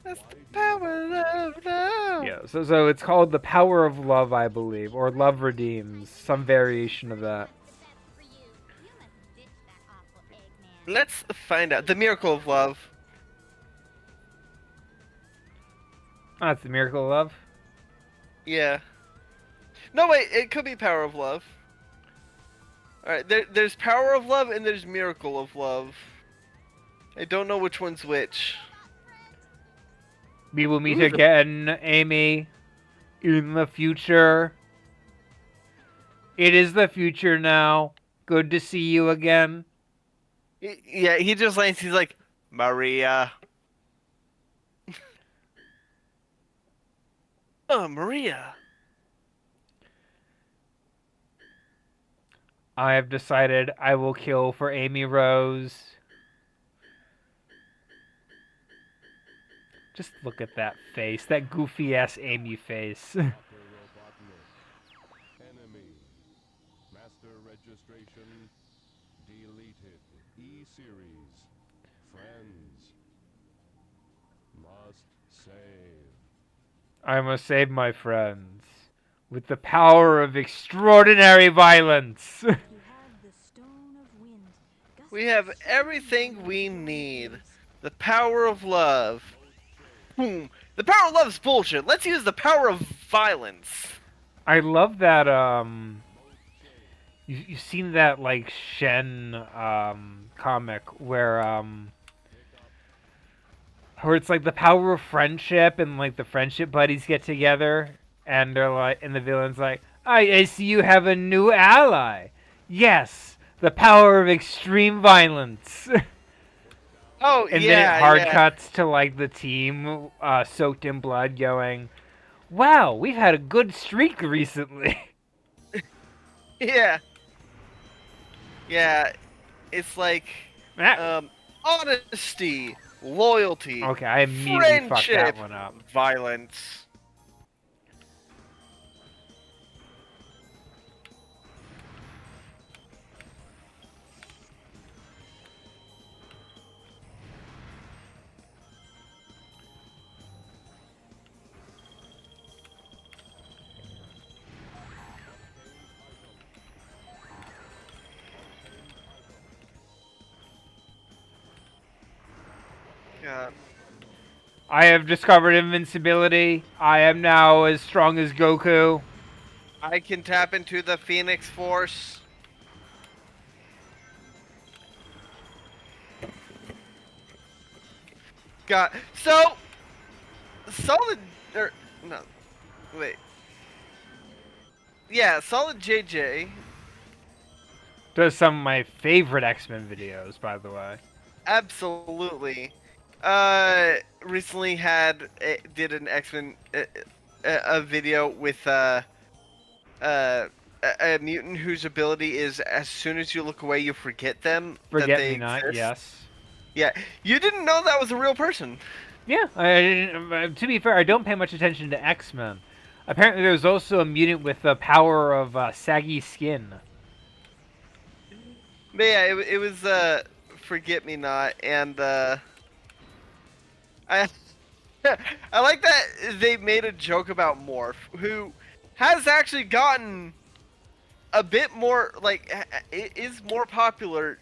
That's the power of love! Yeah, so it's called the power of love, I believe, or love redeems, some variation of that. For you. You must ditch that awful Eggman. Let's find out. The miracle of love. Oh, that's the miracle of love. Yeah. No, wait, it could be power of love. Alright, there's power of love and there's miracle of love. I don't know which one's which. We will meet Ooh, again, Amy, in the future. It is the future now. Good to see you again. Yeah, he just lands, he's like, Maria. Oh, Maria. I have decided I will kill for Amy Rose. Just look at that face, that goofy ass Amy face. Enemy. Master registration deleted. E-series. Friends. Must save. I must save my friends with the power of extraordinary violence. You have the Stone of Wind. We have everything we need. The power of love. Boom. The power of love is bullshit. Let's use the power of violence. I love that. You've seen that like Shen comic where it's like the power of friendship and like the friendship buddies get together and they're like, and the villain's like, I see you have a new ally. Yes, the power of extreme violence. Oh, And yeah, then it hard yeah. cuts to like the team soaked in blood going, wow, we've had a good streak recently. Yeah. Yeah. It's like, honesty, loyalty, Okay, I immediately fucked that friendship, one up. violence. Yeah. I have discovered invincibility. I am now as strong as Goku. I can tap into the Phoenix Force. Got so solid. No, wait. Yeah, Solid JJ. Does some of my favorite X-Men videos, by the way. Absolutely. recently did an X-Men a video with a mutant whose ability is as soon as you look away, you forget them that Forget they me not. exist. Yes. Yeah, you didn't know that was a real person. Yeah. To be fair, I don't pay much attention to X-Men. Apparently, there's also a mutant with the power of saggy skin. But yeah, it was forget me not, and I I like that they made a joke about Morph, who has actually gotten a bit more is more popular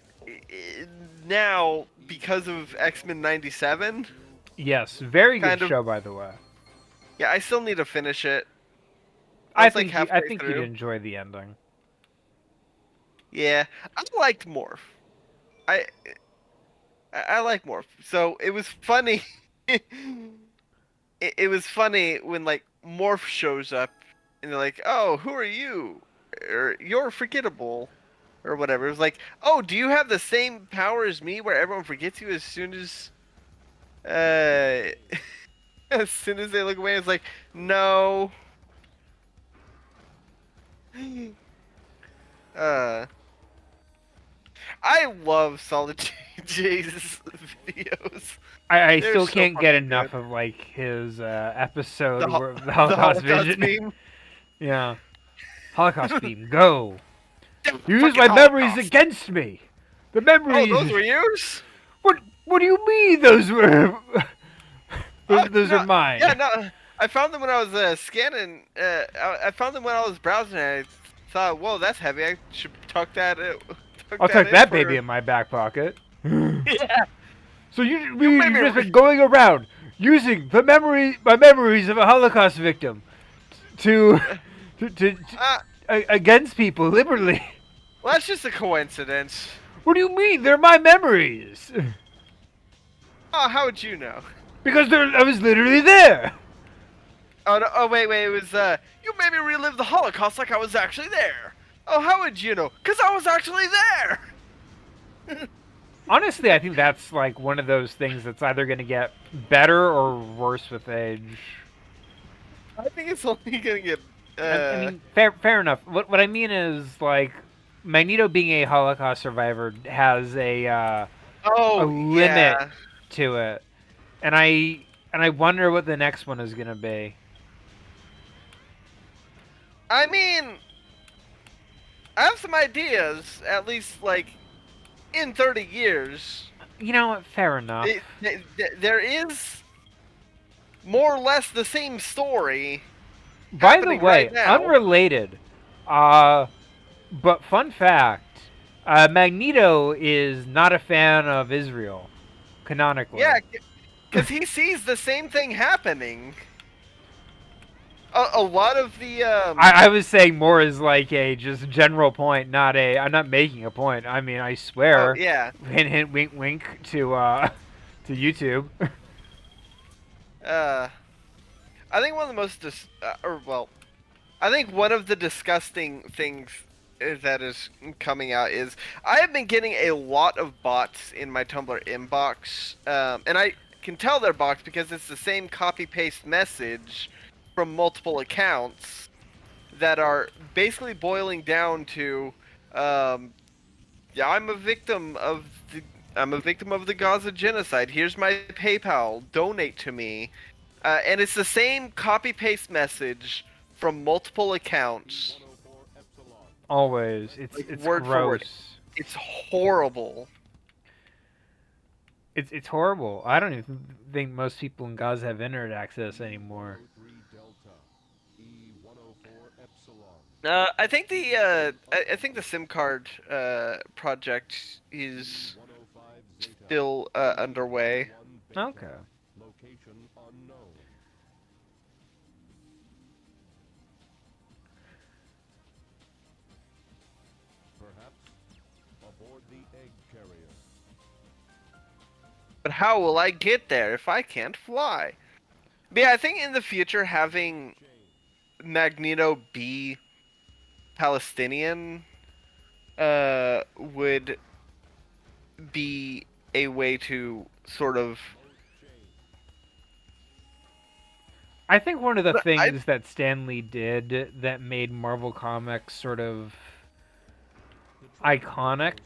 now because of X-Men '97. Yes, very good Kind of. show, by the way. Yeah, I still need to finish it. I was, like, think I halfway think through. you'd enjoy the ending. Yeah, I liked Morph. I I like Morph. So it was funny. It was funny when like Morph shows up and they're like, "Oh, who are you?" Or "You're forgettable," or whatever. It was like, "Oh, do you have the same power as me, where everyone forgets you as soon as as soon as they look away?" It's like, no. Uh, I love Solid J's videos. I They're still so can't get fucking enough good. of like his episode The, where the the Holocaust Holocaust Vision. meme. Yeah. Holocaust beam, go. The Use fucking my memories Holocaust. against me. The Oh, memories. those were yours? What do you mean those were? those No, are mine. Yeah, no. I found them when I was scanning. I found them when I was browsing. And I thought, whoa, that's heavy. I should tuck that. I'll tuck in that for- baby in my back pocket. Yeah. So you made me just re- been going around using my memories of a Holocaust victim to Uh, against people liberally. well, that's just a coincidence. What do you mean? They're my memories. Oh, how would you know? Because I was literally there. Oh, no, oh wait. It was you made me relive the Holocaust like I was actually there. Oh, how would you know? Cause I was actually there. Honestly, I think that's like one of those things that's either going to get better or worse with age. I think it's only gonna get. I mean, fair enough. What I mean is like Magneto being a Holocaust survivor has a limit yeah. to it, and I wonder what the next one is going to be. I mean, I have some ideas. At least like in 30 years, You know what? Fair enough. there is more or less the same story. By the happening way, right now. unrelated, but fun fact, Magneto is not a fan of Israel, canonically. Yeah, because he sees the same thing happening. A lot of the I was saying more as like a just general point, not a. I'm not making a point. I mean, I swear. oh, yeah. Hint, hint, wink, wink to to YouTube. I think one of the most I think one of the disgusting things that is coming out is I have been getting a lot of bots in my Tumblr inbox, and I can tell they're bots because it's the same copy-paste message from multiple accounts that are basically boiling down to, yeah, I'm a victim of the Gaza genocide. Here's my PayPal. Donate to me. And it's the same copy-paste message from multiple accounts. Always, it's word for word. gross. It's horrible. It's horrible. I don't even think most people in Gaza have internet access anymore. I think I think the SIM card project is still underway. Okay. But how will I get there if I can't fly? But yeah, I think in the future having Magneto be Palestinian would be a way to sort of I think one of the But things that Stan Lee did that made Marvel Comics sort of iconic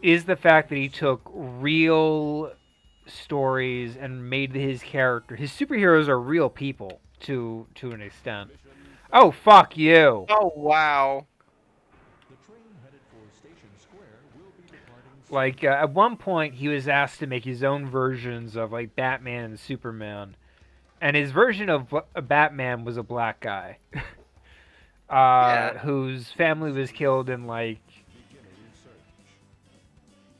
is the fact that he took real stories and made his superheroes are real people to an extent. Oh, fuck you. Oh wow. Like at one point he was asked to make his own versions of like Batman and Superman. And his version of Batman was a black guy. Yeah. Whose family was killed in like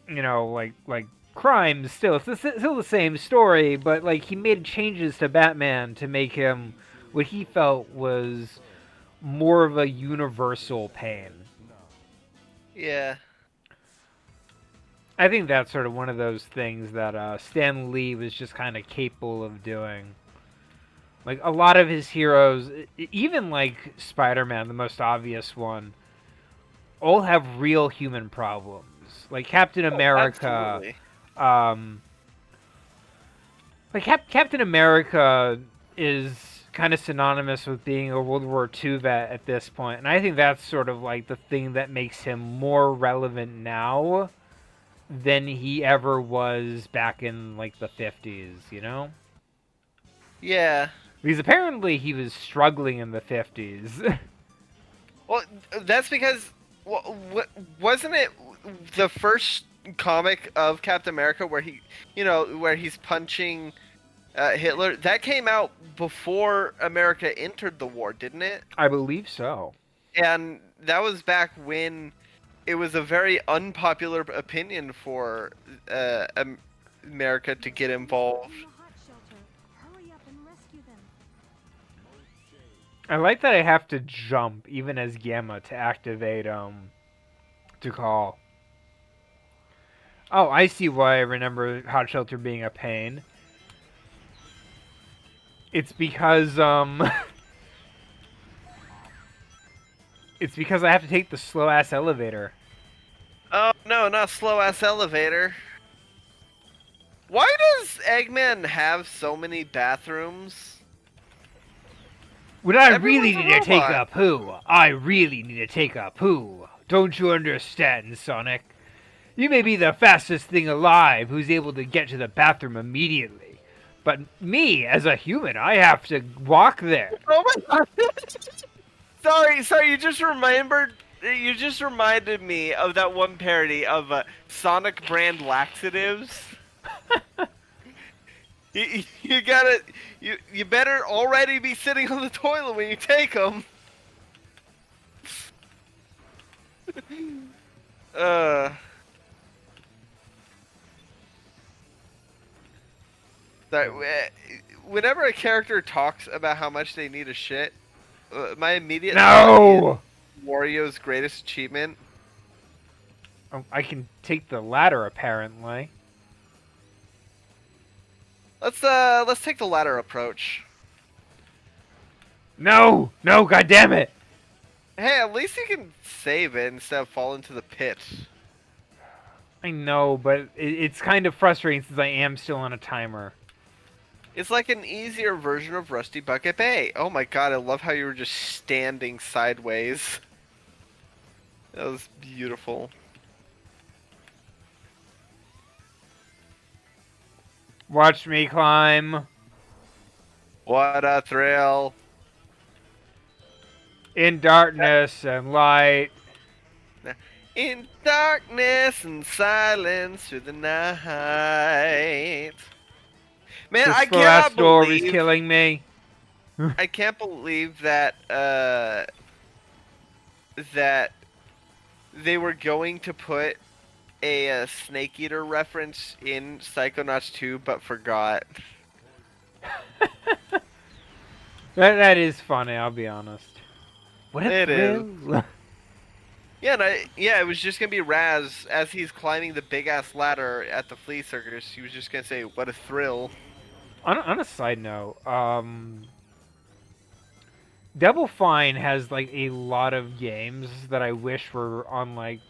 like crimes. Still, it's still the same story, but like he made changes to Batman to make him what he felt was more of a universal pain. Yeah. I think that's sort of one of those things that Stan Lee was just kind of capable of doing. Like a lot of his heroes, even like Spider-Man, the most obvious one, all have real human problems. Like Captain America, Absolutely. Captain America is kind of synonymous with being a World War II vet at this point, and I think that's sort of like the thing that makes him more relevant now than he ever was back in like the 50s, you know? Yeah. Because apparently he was struggling in the 50s. Well, that's because wasn't it the first comic of Captain America where where he's punching Hitler? That came out before America entered the war, didn't it? I believe so. And that was back when it was a very unpopular opinion for America to get involved. In the hot shelter. Hurry up and rescue them. I like that I have to jump, even as Gamma, to activate, to call. Oh, I see why I remember Hot Shelter being a pain. It's because, it's because I have to take the slow-ass elevator. Oh, no, not slow-ass elevator. Why does Eggman have so many bathrooms? When I Everyone's really a need to take a robot. poo, I really need to take a poo. Don't you understand, Sonic? You may be the fastest thing alive who's able to get to the bathroom immediately. But me, as a human, I have to walk there. Oh my god! Sorry, you just reminded me of that one parody of Sonic brand laxatives. You gotta, you better already be sitting on the toilet when you take them. Whenever a character talks about how much they need a shit, my immediate thought No! is Wario's greatest achievement. Oh, I can take the ladder, apparently. Let's take the latter approach. No! No, goddammit! Hey, at least you can save it instead of fall into the pit. I know, but it's kind of frustrating since I am still on a timer. It's like an easier version of Rusty Bucket Bay. Oh my god, I love how you were just standing sideways. That was beautiful. Watch me climb. What a thrill. In darkness and light. In darkness and silence through the night. Man, This I last cannot door is believe killing me. I can't believe that that they were going to put a Snake Eater reference in Psychonauts 2, but forgot. That is funny, I'll be honest. What a It is. thrill. Yeah, it was just gonna be Raz as he's climbing the big ass ladder at the flea circus. He was just gonna say, "What a thrill!" On a side note, Double Fine has like a lot of games that I wish were on like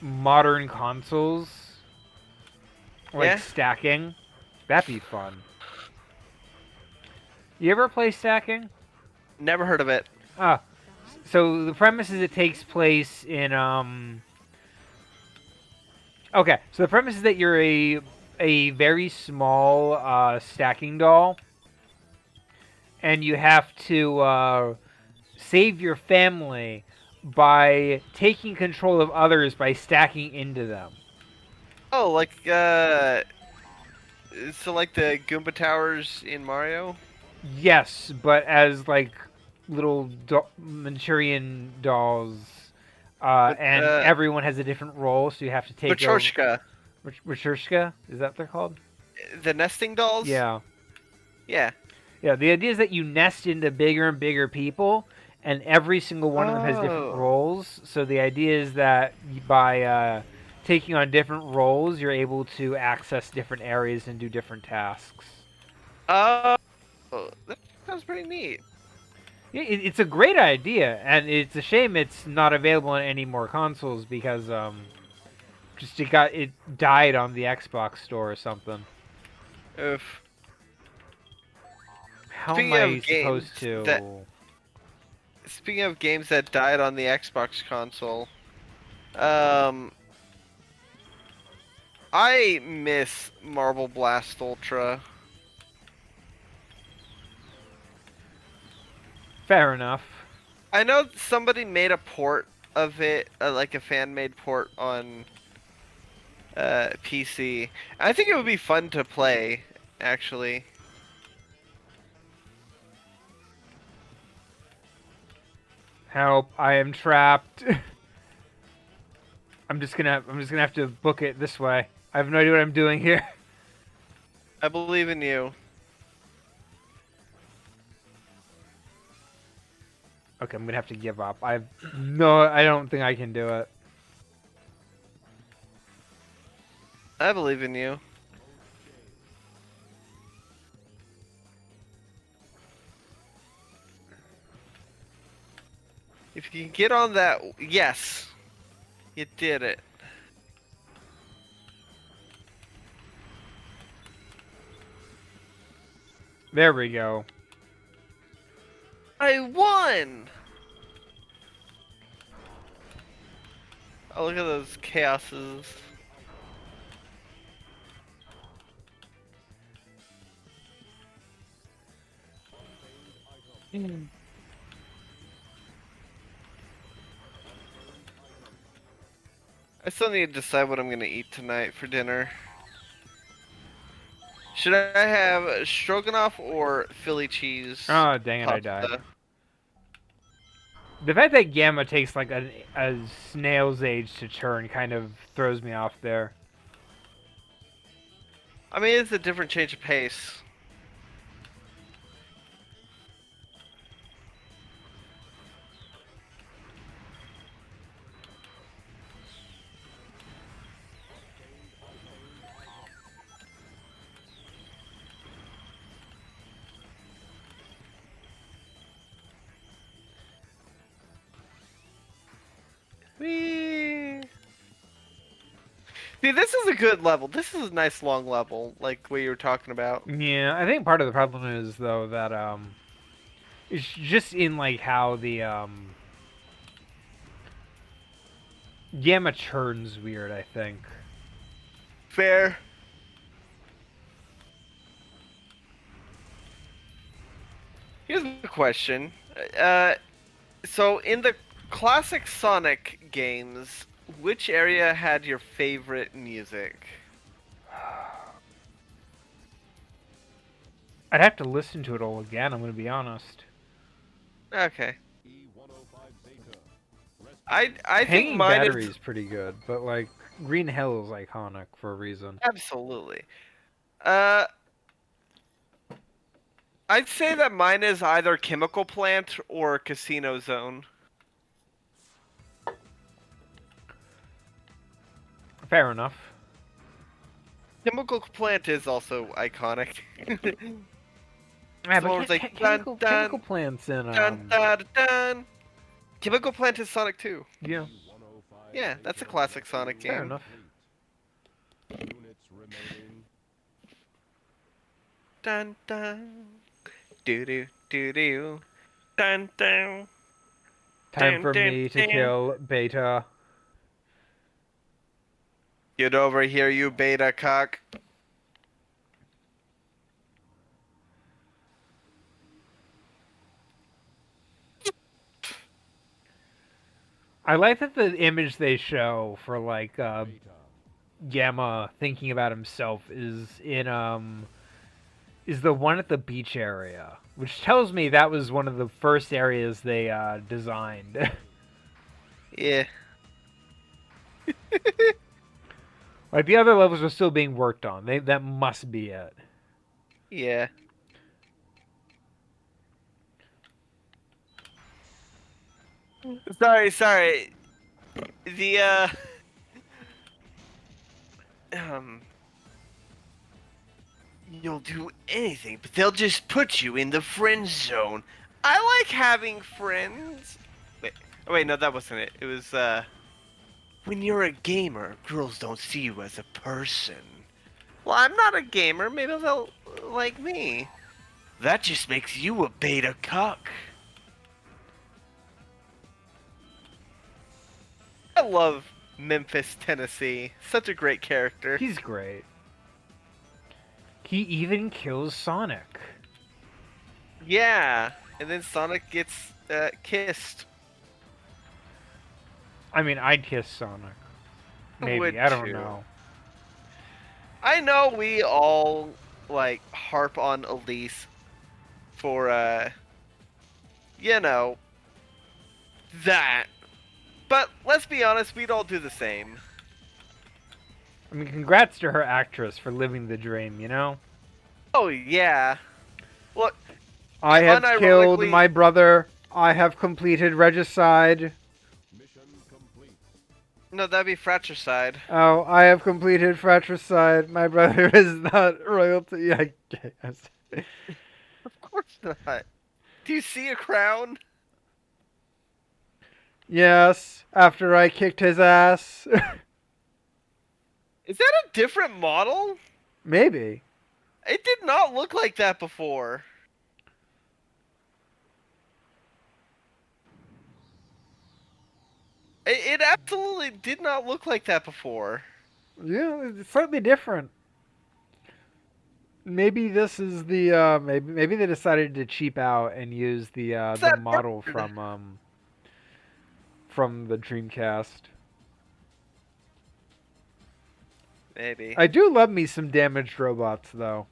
modern consoles, like Yeah. stacking. That'd be fun. You ever play stacking? Never heard of it. Ah, so the premise is it takes place in Okay, so the premise is that you're a very small stacking doll, and you have to save your family by taking control of others by stacking into them. Oh, like so like the Goomba towers in Mario. Yes, but as like little Manchurian dolls, But and everyone has a different role, so you have to take over. Matryoshka, Matryoshka, is that what they're called? the nesting dolls. Yeah. Yeah. Yeah, the idea is that you nest into bigger and bigger people, and every single one of them has different Oh. roles. So the idea is that by taking on different roles, you're able to access different areas and do different tasks. Oh, that sounds pretty neat. It's a great idea, and it's a shame it's not available on any more consoles because just it died on the Xbox store or something. Oof. How Speaking am of I supposed games to? Speaking of games that died on the Xbox console, um, I miss Marble Blast Ultra. Fair enough. I know somebody made a port of it, like a fan-made port on PC. I think it would be fun to play, actually. Help! I am trapped. I'm just gonna have to book it this way. I have no idea what I'm doing here. I believe in you. Okay, I'm gonna have to give up. I don't think I can do it. I believe in you. If you can get on that, yes, you did it. There we go. I won! Oh, look at those chaoses. I still need to decide what I'm gonna eat tonight for dinner. Should I have stroganoff or Philly cheese? Oh, dang it, I died. pasta? The fact that Gamma takes like a snail's age to turn kind of throws me off there. I mean, it's a different change of pace. Whee! See, this is a good level. This is a nice long level, like what you were talking about. Yeah, I think part of the problem is though that it's just in like how the Gamma turns weird. I think. Fair. Here's a question. So in the classic Sonic games, which area had your favorite music? I'd have to listen to it all again. I'm gonna be honest. Okay. I think Hanging mine Battery is is pretty good, but like Green Hill is iconic for a reason. absolutely. I'd say that mine is either Chemical Plant or Casino Zone. Fair enough. Chemical Plant is also iconic. Yeah, The one but was like, chemical, dun, dun, chemical plants in Dun, dun, dun. Chemical Plant is Sonic 2. yeah, Yeah, that's a classic Sonic game. fair enough. Dun dun. Do do do do. Dun dun. Time Dun, for dun, me to dun. kill Beta. Get over here, you beta cock. I like that the image they show for like Gamma thinking about himself is the one at the beach area, which tells me that was one of the first areas they designed. Yeah. Like the other levels are still being worked on. That must be it. Yeah. Sorry. The you'll do anything, but they'll just put you in the friend zone. I like having friends. Wait, no, that wasn't it. It was when you're a gamer, girls don't see you as a person. Well, I'm not a gamer. Maybe they'll like me. That just makes you a beta cuck. I love Memphis, Tennessee. Such a great character. He's great. He even kills Sonic. Yeah, and then Sonic gets kissed. I mean, I'd kiss Sonic. Maybe, Would I don't you? know. I know we all like harp on Elise for you know, that. But let's be honest, we'd all do the same. I mean, congrats to her actress for living the dream, you know? Oh yeah. Look, I have killed unironically- my brother. I have completed regicide. no, that'd be fratricide. Oh, I have completed fratricide. My brother is not royalty. I guess. Of course not. Do you see a crown? Yes, after I kicked his ass. Is that a different model? Maybe. It did not look like that before. It absolutely did not look like that before. Yeah, it's slightly different. Maybe this is the maybe they decided to cheap out and use the that model bird? from the Dreamcast. Maybe. I do love me some damaged robots though.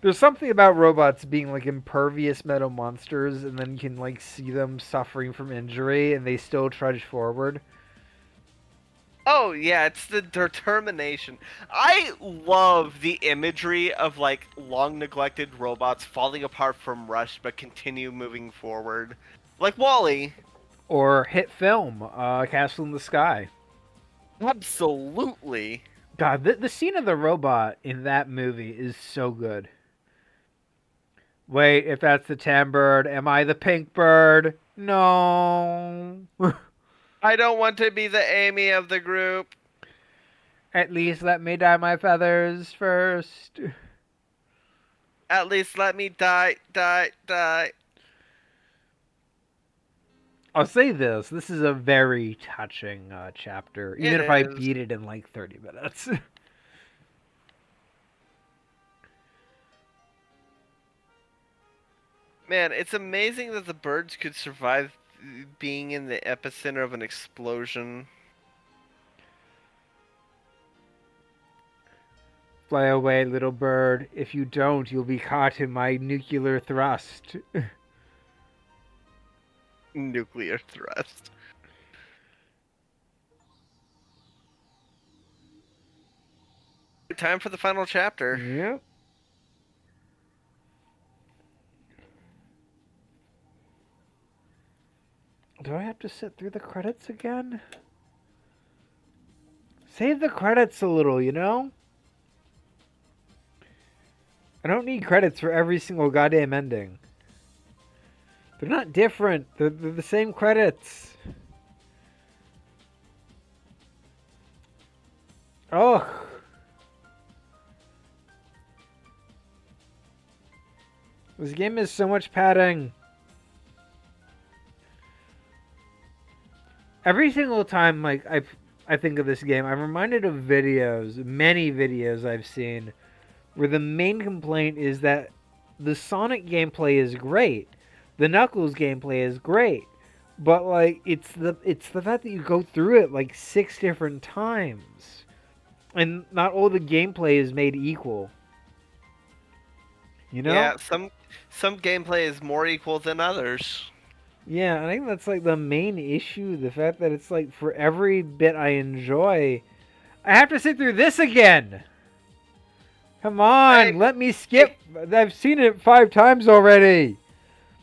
There's something about robots being like impervious metal monsters, and then you can like see them suffering from injury, and they still trudge forward. Oh yeah, it's the determination. I love the imagery of like long neglected robots falling apart from rust but continue moving forward. Like Wall-E. Or hit film, Castle in the Sky. Absolutely. God, the scene of the robot in that movie is so good. Wait, if that's the tan bird, am I the pink bird? No. I don't want to be the Amy of the group. At least let me dye my feathers first. At least let me die. I'll say this. This is a very touching chapter, even It if I is. beat it in like 30 minutes. Man, it's amazing that the birds could survive being in the epicenter of an explosion. Fly away, little bird. If you don't, you'll be caught in my nuclear thrust. Nuclear thrust. Time for the final chapter. Yep. Do I have to sit through the credits again? Save the credits a little, you know? I don't need credits for every single goddamn ending. They're not different. They're the same credits. Ugh. This game is so much padding. Every single time, like I think of this game, I'm reminded of videos, many videos I've seen, where the main complaint is that the Sonic gameplay is great, the Knuckles gameplay is great, but like it's the fact that you go through it like 6 different times, and not all the gameplay is made equal. You know? Yeah, some gameplay is more equal than others. Yeah, I think that's like the main issue. The fact that it's like for every bit I enjoy, I have to sit through this again. Come on, Hey, let me skip. I've seen it 5 times already.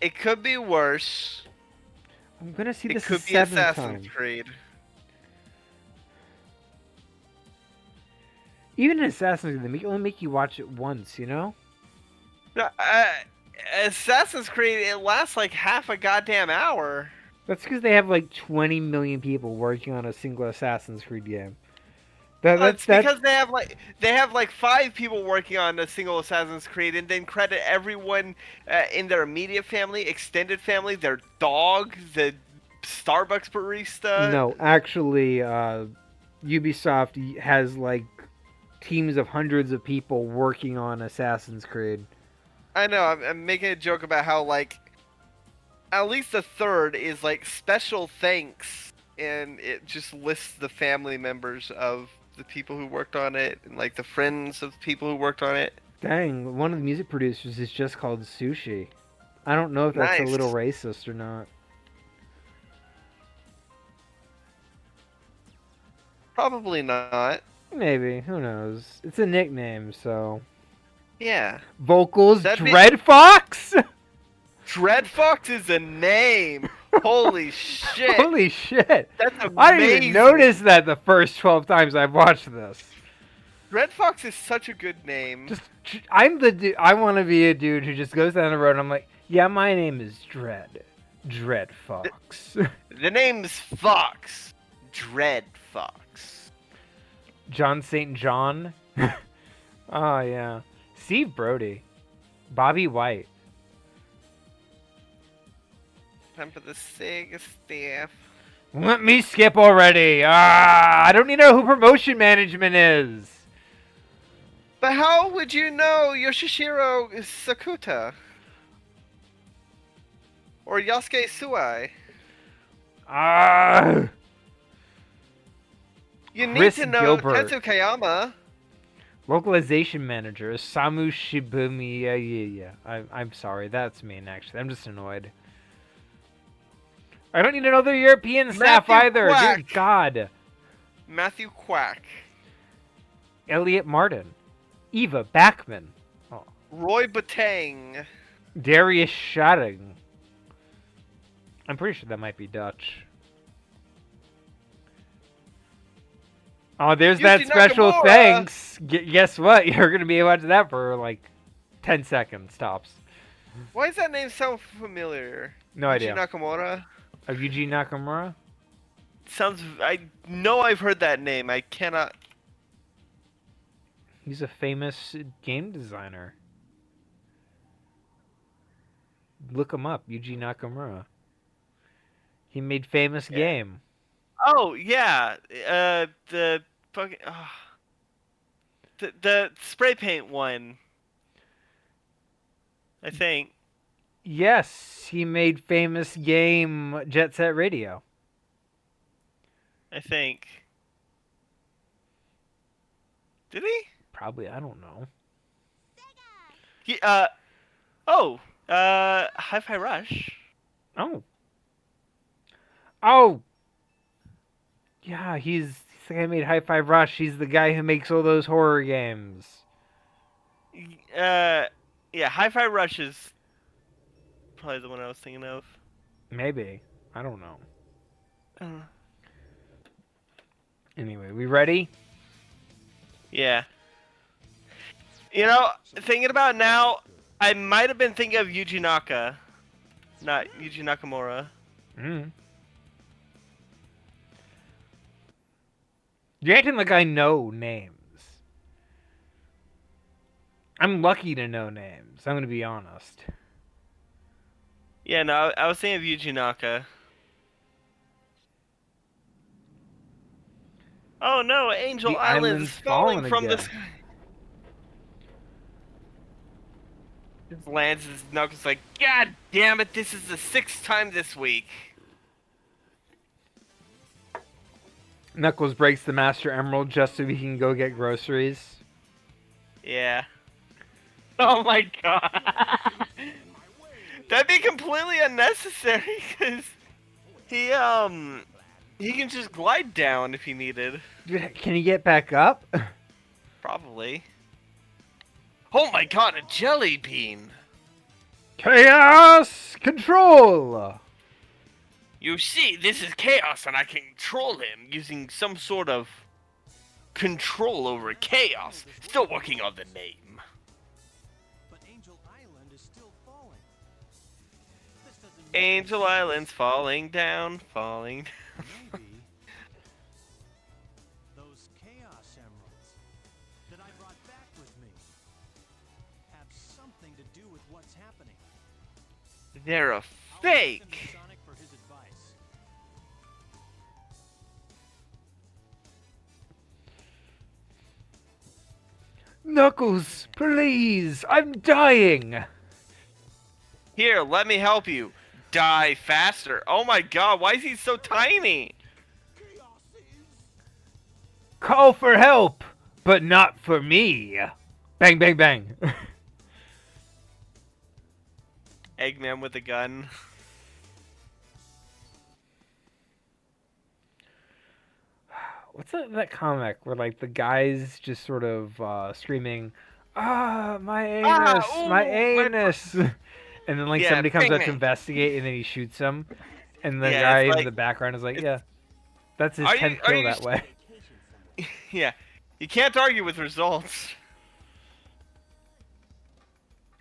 It could be worse. I'm gonna see It this a could be 7th Assassin's time. Creed. Even in Assassin's Creed, they only make you watch it once. You know? No, Assassin's Creed, it lasts like half a goddamn hour. That's because they have like 20 million people working on a single Assassin's Creed game. It's because they have like 5 people working on a single Assassin's Creed, and then credit everyone in their immediate family, extended family, their dog, the Starbucks barista. No, actually, Ubisoft has like teams of hundreds of people working on Assassin's Creed. I know. I'm making a joke about how like at least the third is like special thanks, and it just lists the family members of the people who worked on it and like the friends of people who worked on it. Dang, one of the music producers is just called Sushi. I don't know if that's a Nice. little racist or not. Probably not. Maybe, who knows? It's a nickname, so. Yeah. Vocals That'd be- Dread Fox? Dread Fox is a name. Holy shit. Holy shit! That's amazing. I didn't even notice that the first 12 times I've watched this. Dread Fox is such a good name. I'm the dude. I want to be a dude who just goes down the road and I'm like, yeah, my name is Dread. Dread Fox. The name's Fox. Dread Fox. John St. John. Oh, yeah. Steve Brody. Bobby White. Time for the Sega staff. Let me skip already. I don't even know who promotion management is. But how would you know Yoshishiro Sakuta? Or Yasuke Suai? You need Chris to know Gilbert. Tetsukayama. Localization manager is Samu Shibumi. Yeah. I'm sorry. That's mean, actually. I'm just annoyed. I don't need another European staff Matthew either. Quack. Dear God. Matthew Quack. Elliot Martin. Eva Backman. Oh. Roy Batang. Darius Shotting. I'm pretty sure that might be Dutch. Oh, there's that Yuji special Nakamura. thanks. Guess what? You're going to be able to watch that for like 10 seconds tops. Why does that name sound familiar? No Yuji idea. Nakamura? Of Yuji Nakamura? Sounds. I know I've heard that name. I cannot. He's a famous game designer. Look him up, Yuji Nakamura. He made famous game. Oh yeah, the fucking the spray paint one. I think. Yes, he made famous game Jet Set Radio. I think. Did he? Probably, I don't know. He Hi-Fi Rush. Oh. Oh. Yeah, he's the guy who made High Five Rush. He's the guy who makes all those horror games. Yeah, Hi-Fi Rush is probably the one I was thinking of. Maybe. I don't know. Uh, Anyway, we ready? Yeah. You know, thinking about it now, I might have been thinking of Yuji Naka, not Yuji Nakamura. Mm. You're acting like I know names. I'm lucky to know names. I'm going to be honest. Yeah, no, I was thinking of Yuji Naka. Oh no, Angel The Island is island's falling fallen from the again. sky. Just lands his knuckles like, God damn it, this is the 6th time this week. Knuckles breaks the Master Emerald just so he can go get groceries. Yeah. Oh my god. That'd be completely unnecessary because he can just glide down if he needed. Dude, can he get back up? Probably. Oh my god, a jelly bean! Chaos control. You see, this is Chaos and I can control him using some sort of control over Chaos. Still working on the name. But Angel Island is still falling. This doesn't make Angel Island's falling down, falling. Maybe those Chaos Emeralds that I brought back with me have something to do with what's happening. They're a I'll listen to fake. Sonic for his advice. Knuckles, please, I'm dying. Here, let me help you. Die faster. Oh my god, why is he so tiny? Chaos is Call for help, but not for me. Bang, bang, bang. Eggman with a gun. What's that comic where like the guy's just sort of screaming, "Ah, my anus, ooh, my my- anus," and then like Yeah, somebody comes bang, out to bang. investigate, and then he shoots him, and the Yeah, guy it's in like- the background is like, it's- "Yeah, that's his Are you- 10th are kill you that s- way." Yeah, you can't argue with results.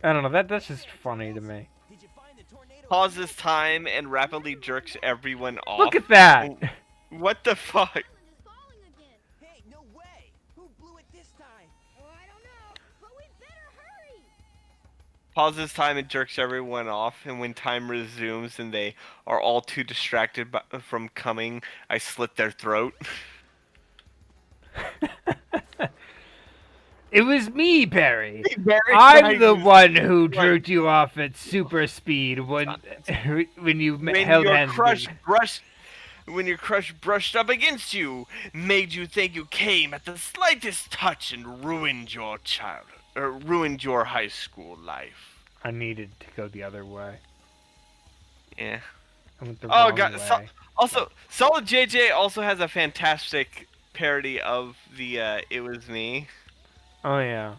I don't know. That's just funny to me. Did you find the tornado? Pauses time and rapidly jerks everyone off. Look at that. Oh, what the fuck? Island is falling again. Hey, no way! Who blew it this time? Oh, I don't know, but we better hurry. Pauses time and jerks everyone off, and when time resumes and they are all too distracted from coming, I slit their throat. It was me, Barry. Very I'm the nice. one who jerked you off at super speed when you When held your hands. crush with me. brushed, when your crush brushed up against you, made you think you came at the slightest touch and ruined your childhood, or ruined your high school life. I needed to go the other way. Yeah. I went the Oh wrong god. way. Also, Solid JJ also has a fantastic parody of the "It Was Me." Oh yeah.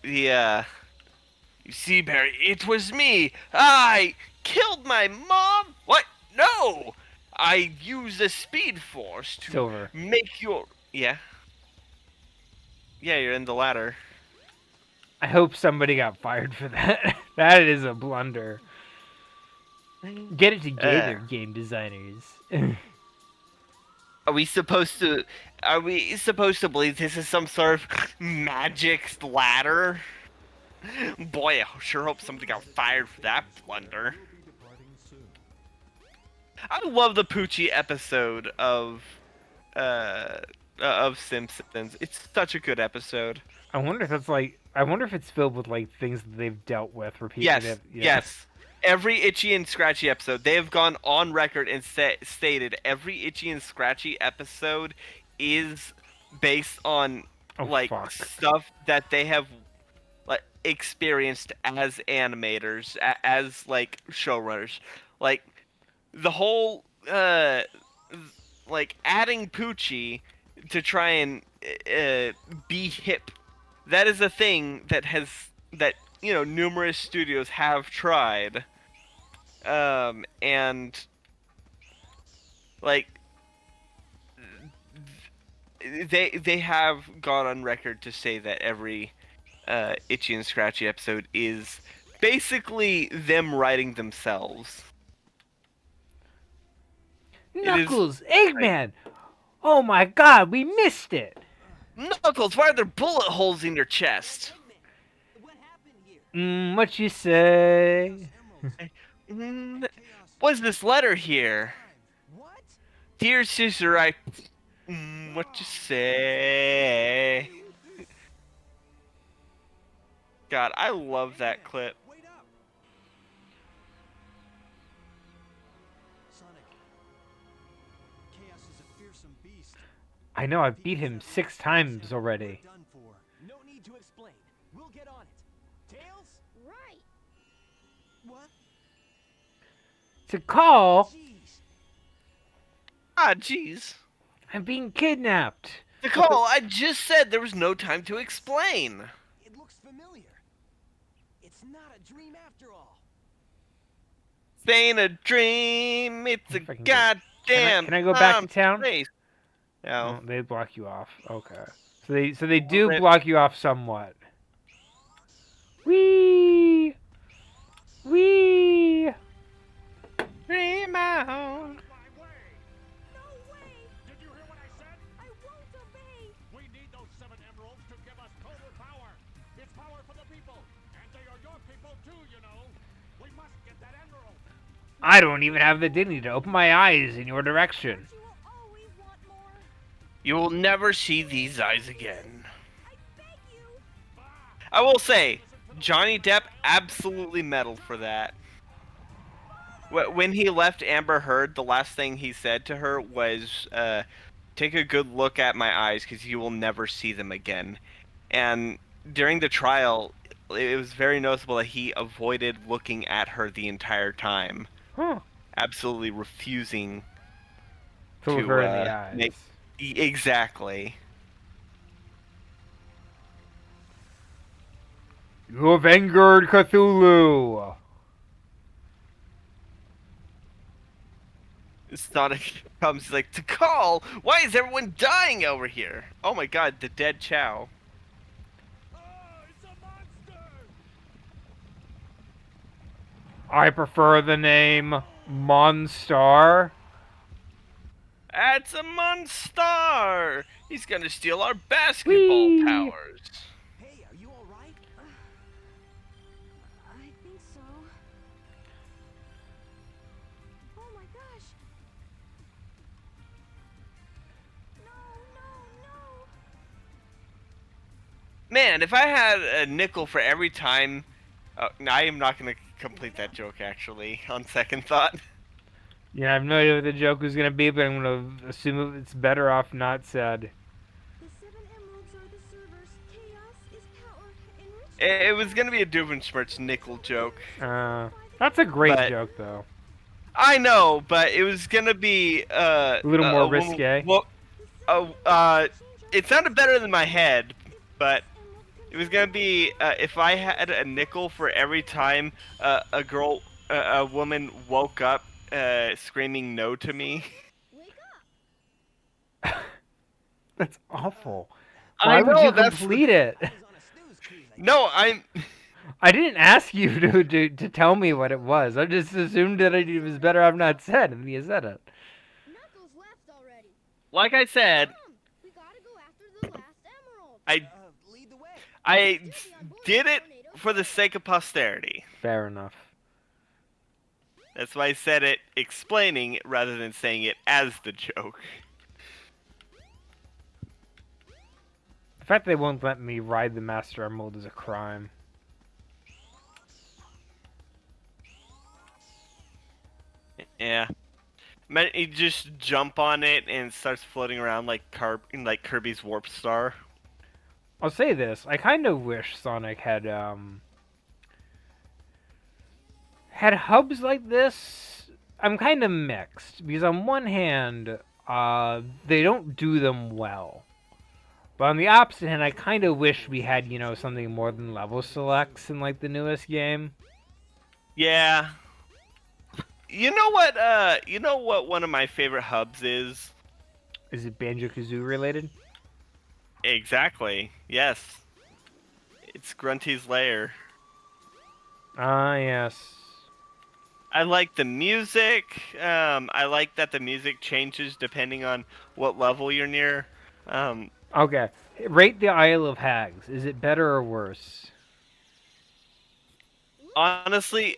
You see, Barry, it was me. I killed my mom. What? No. I used the Speed Force to Silver. make your yeah. Yeah, you're in the ladder. I hope somebody got fired for that. That is a blunder. Get it together, game designers. Are we supposed to believe this is some sort of magic ladder? Boy, I sure hope somebody got fired for that blunder. I love the Poochie episode of Simpsons. It's such a good episode. I wonder if it's filled with like things that they've dealt with repeatedly. Yes, yes. Every Itchy and Scratchy episode, they have gone on record and stated every Itchy and Scratchy episode is based on Oh, like fuck. stuff that they have like experienced as animators, as like showrunners. Like the whole like adding Poochie to try and be hip. That is a thing that numerous studios have tried, and like they have gone on record to say that every Itchy and Scratchy episode is basically them writing themselves. Knuckles, Eggman. Oh my God, we missed it. Knuckles, why are there bullet holes in your chest? What happened here? What you say? What's this letter here? What? Dear sister, what you say? God, I love that clip. Wait up. Sonic. Chaos is a fearsome beast. I know, I've beat him 6 times already. Done for. No need to explain. We'll get on it. Tails? Right. What? To call, Jeez. Ah, jeez. I'm being kidnapped. Nicole, I just said there was no time to explain. It looks familiar. It's not a dream after all. This ain't a dream, it's a If I can get- goddamn can I go back to town? place. Oh, No. they block you off. Okay. So they do Rip. block you off somewhat. Wee! Wee! Dream out. My way! No way. Did you hear what I said? I won't obey. We need those 7 emeralds to give us total power. It's power for the people, and they are your people too, you know. We must get that emerald. I don't even have the dignity to open my eyes in your direction. You will always want more. You will never see these eyes again. I beg you. I will say, Johnny Depp absolutely meddled for that. When he left Amber Heard, the last thing he said to her was, take a good look at my eyes because you will never see them again. And during the trial, it was very noticeable that he avoided looking at her the entire time. Huh. Absolutely refusing To look to, her in the eyes. Exactly. You have angered Cthulhu. Sonic comes like, to call. Why is everyone dying over here? Oh my god, the dead Chow. Oh, it's a monster! I prefer the name Monstar. That's a monster! He's gonna steal our basketball Whee! powers. Hey, are you alright? I think so. Oh my gosh. No, no, no. Man, if I had a nickel for every time... no, I am not gonna complete that joke, actually, on second thought. Yeah, I have no idea what the joke was gonna be, but I'm gonna assume it's better off not said. The 7 emeralds are the servers. Chaos is power. Enriched It was gonna be a Doofenshmirtz nickel joke. That's a great But- joke, though. I know, but it was gonna be, A little more woman- risque. Well, it sounded better than my head, but it was gonna be if I had a nickel for every time a woman woke up screaming no to me. Wake up. That's awful. I Why would know, you that's- complete it? I was on a snooze cruise, I No, I'm. I didn't ask you to tell me what it was. I just assumed that it was better off not said, and you said it. Knuckles left already. Like I said, Come. We gotta go after the last emerald. lead the way. I did it for the sake of posterity. Fair enough. That's why I said it explaining it rather than saying it as the joke. The fact they won't let me ride the Master Emerald is a crime. Yeah. Man, you just jump on it and it starts floating around like Kirby's Warp Star. I'll say this: I kind of wish Sonic had hubs like this. I'm kind of mixed because on one hand, they don't do them well, but on the opposite hand, I kind of wish we had something more than level selects in like the newest game. Yeah. You know what? You know what? One of my favorite hubs is. Is it Banjo-Kazooie related? Exactly. Yes. It's Grunty's lair. Ah, yes. I like the music. I like that the music changes depending on what level you're near. Okay. Rate the Isle of Hags. Is it better or worse? Honestly,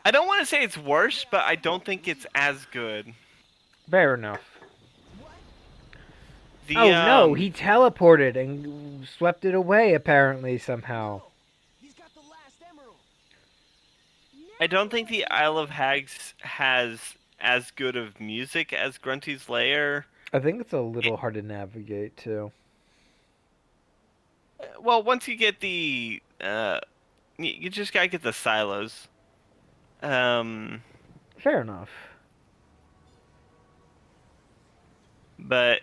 I don't want to say it's worse, but I don't think it's as good. Fair enough. The, Oh no, he teleported and swept it away apparently somehow. He's got the last emerald. I don't think the Isle of Hags has as good of music as Grunty's Lair. I think it's a little hard to navigate too. Well, once you get the, you just gotta get the silos. Fair enough. But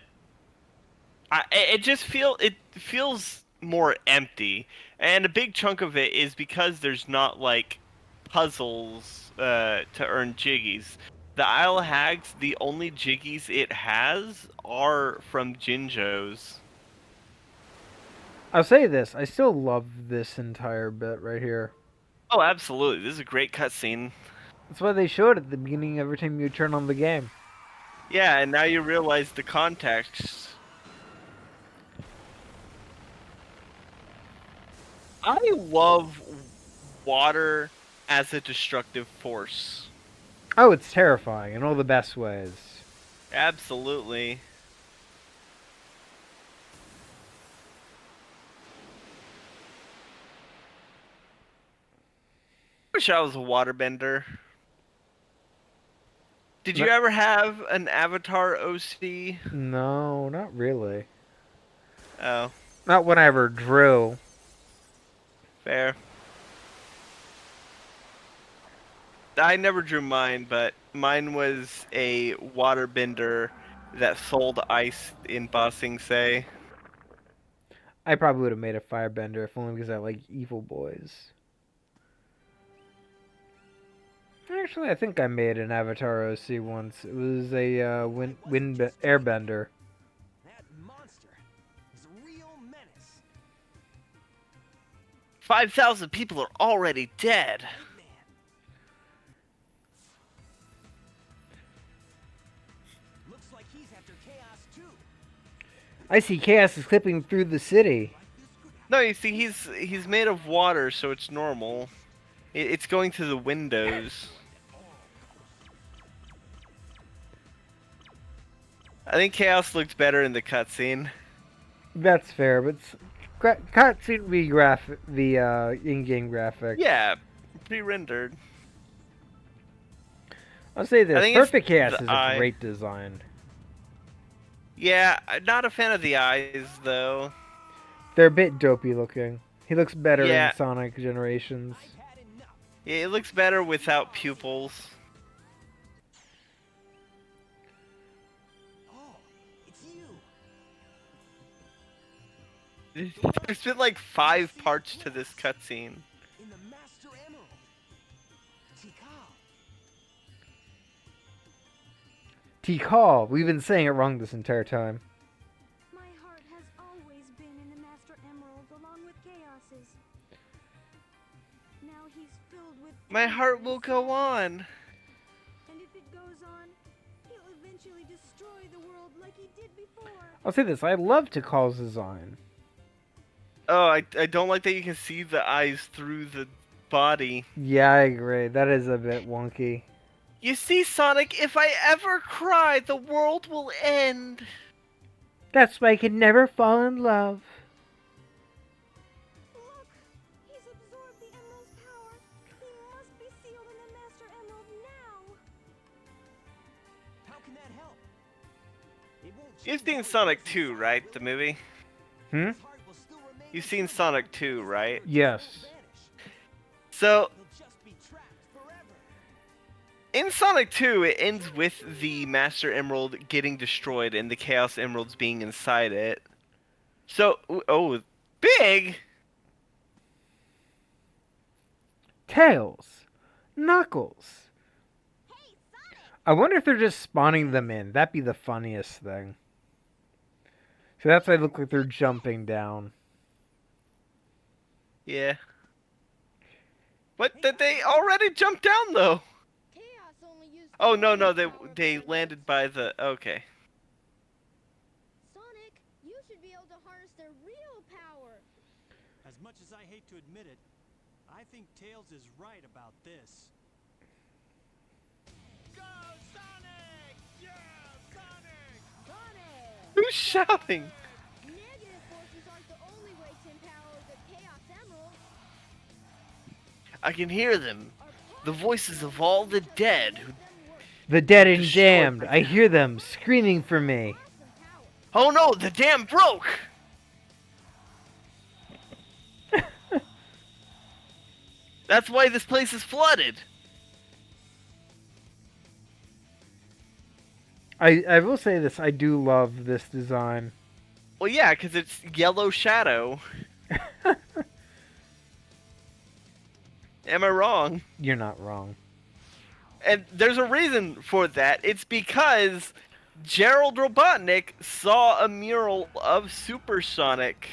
it feels more empty, and a big chunk of it is because there's not like puzzles to earn jiggies. The Isle of Hags, the only jiggies it has are from Jinjos. I'll say this, I still love this entire bit right here. Oh, absolutely! This is a great cutscene. That's why they showed it at the beginning every time you turn on the game. Yeah, and now you realize the context. I love water as a destructive force. Oh, it's terrifying in all the best ways. Absolutely. Wish I was a waterbender. Did you No- ever have an Avatar OC? No, not really. Oh, Not when I ever drew. fair. I never drew mine, but mine was a waterbender that sold ice in Ba Sing Se. I probably would have made a firebender if only because I like evil boys. Actually, I think I made an Avatar OC once. It was a airbender. That monster is a real menace. 5,000 people are already dead. Man. Looks like he's after Chaos too. I see chaos is clipping through the city. No, you see, he's made of water, so it's normal. It's going through the windows. I think Chaos looked better in the cutscene. That's fair, but cutscene the in-game graphic. Yeah, pre-rendered. I'll say I this: think it's Perfect Chaos the is eye. a great design. Yeah, I'm not a fan of the eyes, though. They're a bit dopey looking. He looks better Yeah. in Sonic Generations. I've had enough. Yeah, it looks better without pupils. Oh, it's you. There's been like 5 parts to this cutscene. In the Master Emerald. Tikal. Tikal. We've been saying it wrong this entire time. My heart has always been in the Master Emerald along with Chaos's. Now he's filled with My anger heart and will go on. And if it goes on, he'll eventually destroy the world like he did before. I'll say this: I love Tikal's design. Oh, I don't like that you can see the eyes through the body. Yeah, I agree. That is a bit wonky. You see, Sonic, if I ever cry, the world will end. That's why I can never fall in love. Look! He's absorbed the Emerald's power. He must be sealed in the Master Emerald now. How can that help? It won't You've change seen how Sonic he 2, feels right? inside, The will movie? it? Hmm? His heart will still remain You've the seen same. Sonic 2, right? Yes. Vanish. So, He'll just be trapped forever. in Sonic 2, it ends with the Master Emerald getting destroyed and the Chaos Emeralds being inside it. So, oh, big! Tails. Knuckles. I wonder if they're just spawning them in. That'd be the funniest thing. So that's why they look like they're jumping down. Yeah. But did they already jump down, though? Chaos only used Oh, no, Emerald they power they for landed by the... Okay. Sonic, you should be able to harness their real power. As much as I hate to admit it, I think Tails is right about this. Who's shouting? Negative forces aren't the only way to empower the Chaos Emerald. I can hear them. The voices of all the dead who... The dead and Destroyed damned. my I hear them screaming for me. Oh no, the dam broke! That's why this place is flooded. I will say this. I do love this design. Well, yeah, because it's Yellow Shadow. Am I wrong? You're not wrong. And there's a reason for that. It's because Gerald Robotnik saw a mural of Supersonic.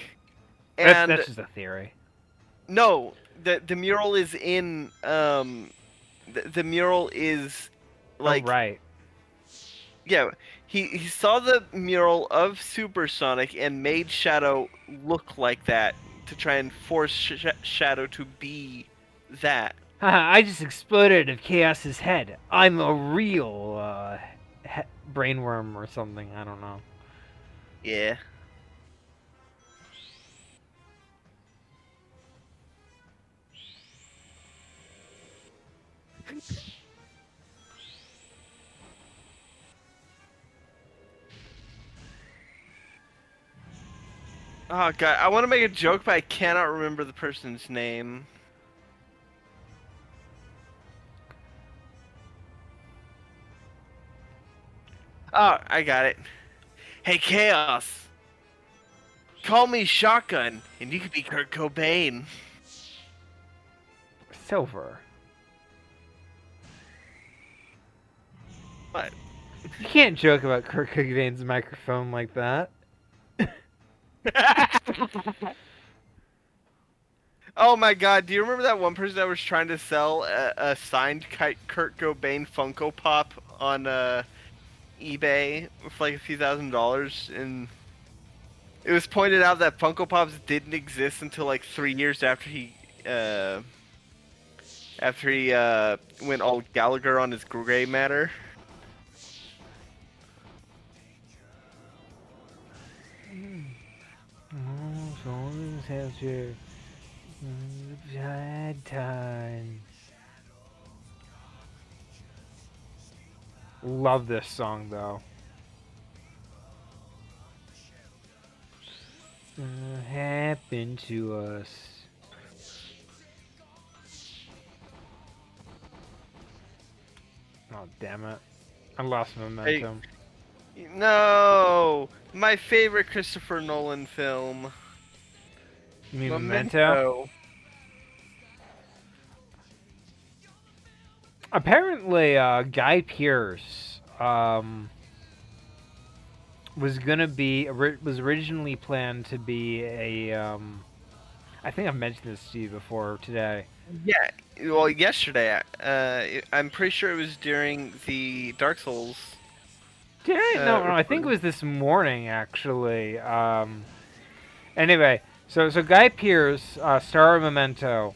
And That's just a theory. no, the mural is in the mural is like oh, right. yeah, he saw the mural of Supersonic and made Shadow look like that to try and force Shadow to be that. Haha, I just exploded of Chaos's head. I'm a real brainworm or something. I don't know. Yeah. Oh god, I want to make a joke, but I cannot remember the person's name. Oh, I got it. Hey, Chaos. Call me Shotgun, and you could be Kurt Cobain. Silver. What? You can't joke about Kurt Cobain's microphone like that. Oh my god, do you remember that one person that was trying to sell a signed Kurt Cobain Funko Pop on eBay for like a few $1,000s? And it was pointed out that Funko Pops didn't exist until like 3 years after he went all Gallagher on his gray matter. Bad times. Love this song though. Happened to us. Oh damn it! I lost momentum. No, my favorite Christopher Nolan film. You mean Memento? Apparently, Guy Pearce was originally planned to be a. I think I've mentioned this to you before today. Yeah, well, yesterday. I'm pretty sure it was during the Dark Souls. Did I? No, I think it was this morning actually. Anyway, so Guy Pearce, star of Memento,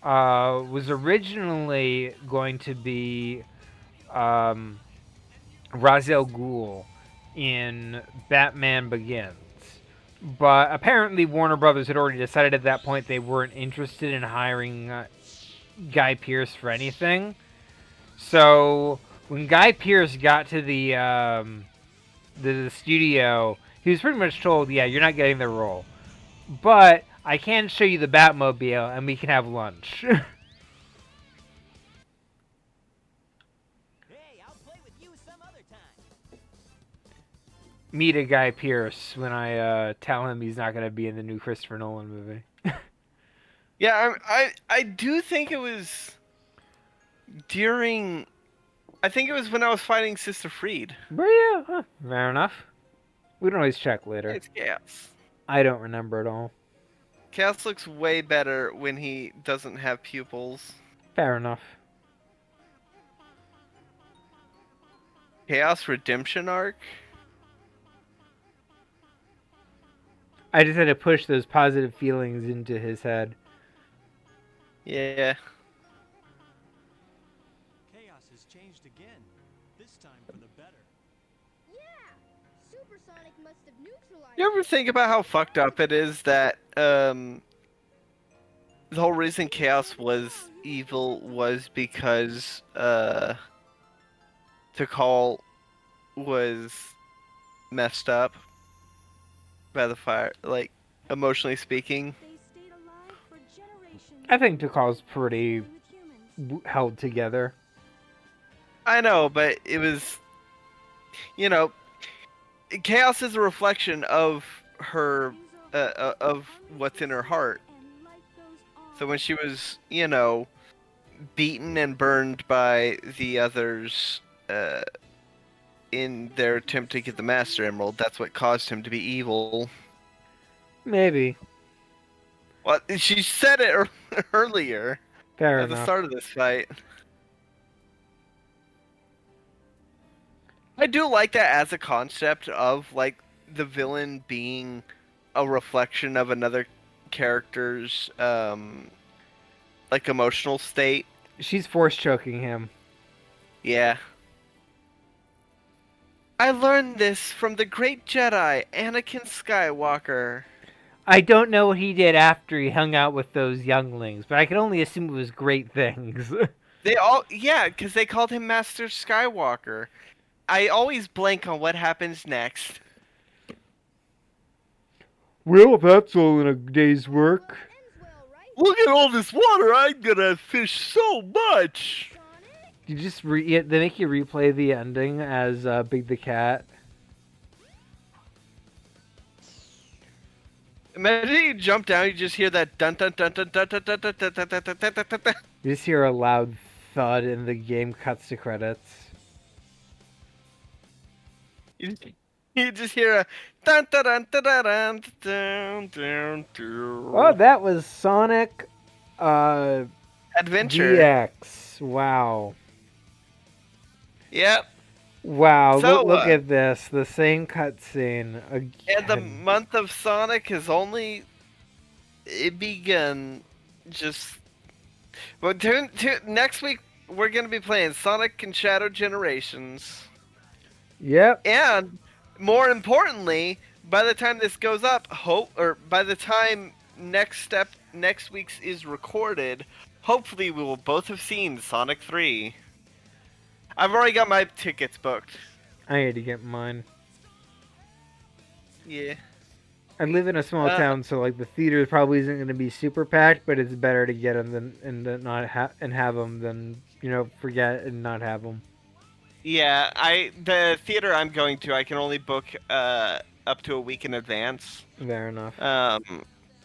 was originally going to be Ra's al Ghul in Batman Begins. But apparently Warner Brothers had already decided at that point they weren't interested in hiring Guy Pearce for anything. So when Guy Pearce got to the studio, he was pretty much told, yeah, you're not getting the role. But I can show you the Batmobile and we can have lunch. Hey, I'll play with you some other time. Meet a Guy Pearce when I tell him he's not going to be in the new Christopher Nolan movie. Yeah, I do think it was during. I think it was when I was fighting Sister Freed. But yeah, fair enough. We can always check later. It's Chaos. I don't remember at all. Chaos looks way better when he doesn't have pupils. Fair enough. Chaos Redemption Arc? I just had to push those positive feelings into his head. Yeah. Chaos has changed again. This time for the better. Yeah! Supersonic must have neutralized You ever think about how fucked up it is that the whole reason Chaos was evil was because Tikal was messed up by the fire, like emotionally speaking. They stayed alive for generations. I think Tikal's pretty with humans. held together. I know, but it was, you know, Chaos is a reflection of her, of what's in her heart. And life goes on. So when she was, you know, beaten and burned by the others in their attempt to get the Master Emerald, that's what caused him to be evil. Maybe. Well, she said it earlier Fair at the enough. start of this fight. I do like that as a concept of, like, the villain being a reflection of another character's, like, emotional state. She's force choking him. Yeah. I learned this from the great Jedi, Anakin Skywalker. I don't know what he did after he hung out with those younglings, but I can only assume it was great things. They all, yeah, because they called him Master Skywalker. I always blank on what happens next. Well, that's all in a day's work. Ends well, right? Look at all this water, I'm gonna fish so much! Sonic? You just they make you replay the ending as Big the Cat. Imagine you jump down, you just hear that dun dun dun dun dun dun dun dun dun dun dun dun dun dun. You just hear a loud thud and the game cuts to credits. You just hear a dun dun dun dun dun dun dun dun. Oh, that was Sonic Adventure. DX. Wow. Yep. Wow, So, look at this. The same cutscene again. And the month of Sonic has only begun. Just, well, next week we're gonna be playing Sonic and Shadow Generations, Yep. and more importantly, by the time this goes up, by the time next week's is recorded, hopefully we will both have seen Sonic 3. I've already got my tickets booked. I had to get mine. Yeah. I live in a small town, so like the theater probably isn't going to be super packed, but it's better to get them than not have them than forget and not have them. Yeah, the theater I'm going to, I can only book up to a week in advance. Fair enough.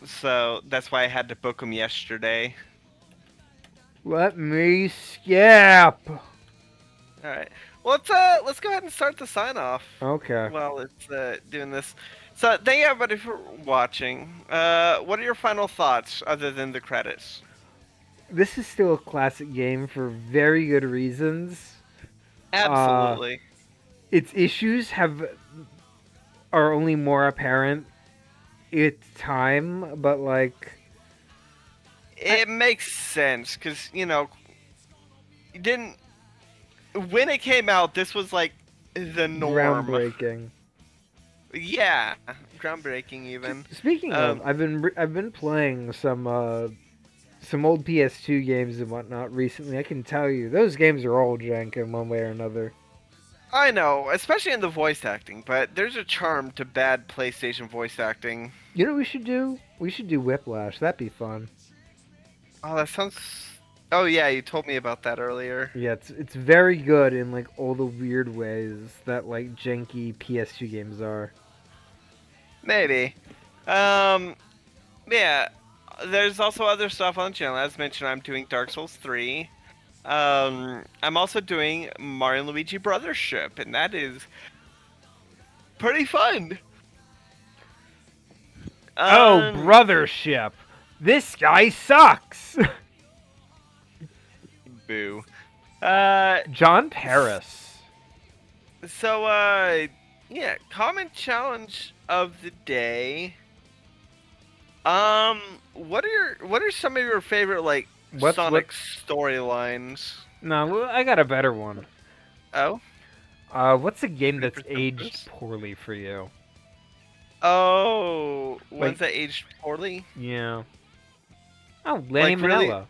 So that's why I had to book them yesterday. Let me skip. All right. Well, let's go ahead and start the sign off Okay. while it's doing this. So thank you everybody for watching. What are your final thoughts other than the credits? This is still a classic game for very good reasons. Absolutely. Its issues are only more apparent it's time, but like It makes sense because you didn't. When it came out, this was like the norm. groundbreaking. Yeah, groundbreaking even. Speaking of, I've been playing some old PS2 games and whatnot recently. I can tell you those games are all jank in one way or another. I know, especially in the voice acting, but there's a charm to bad PlayStation voice acting. You know what we should do? We should do Whiplash. That'd be fun. Oh, that sounds. Oh yeah, you told me about that earlier. Yeah, it's very good in like all the weird ways that like janky PS2 games are. Maybe. Yeah. There's also other stuff on the channel. As mentioned, I'm doing Dark Souls 3. I'm also doing Mario and Luigi Brothership, and that is pretty fun. Brothership! This guy sucks! Boo. John Paris. So, yeah, comment challenge of the day. What are some of your favorite Sonic storylines? No, I got a better one. Oh, What's a game that's 3% aged bonus? poorly for you? Oh, Like- ones that aged poorly? Yeah. Oh, Lanny Like, really- Manila.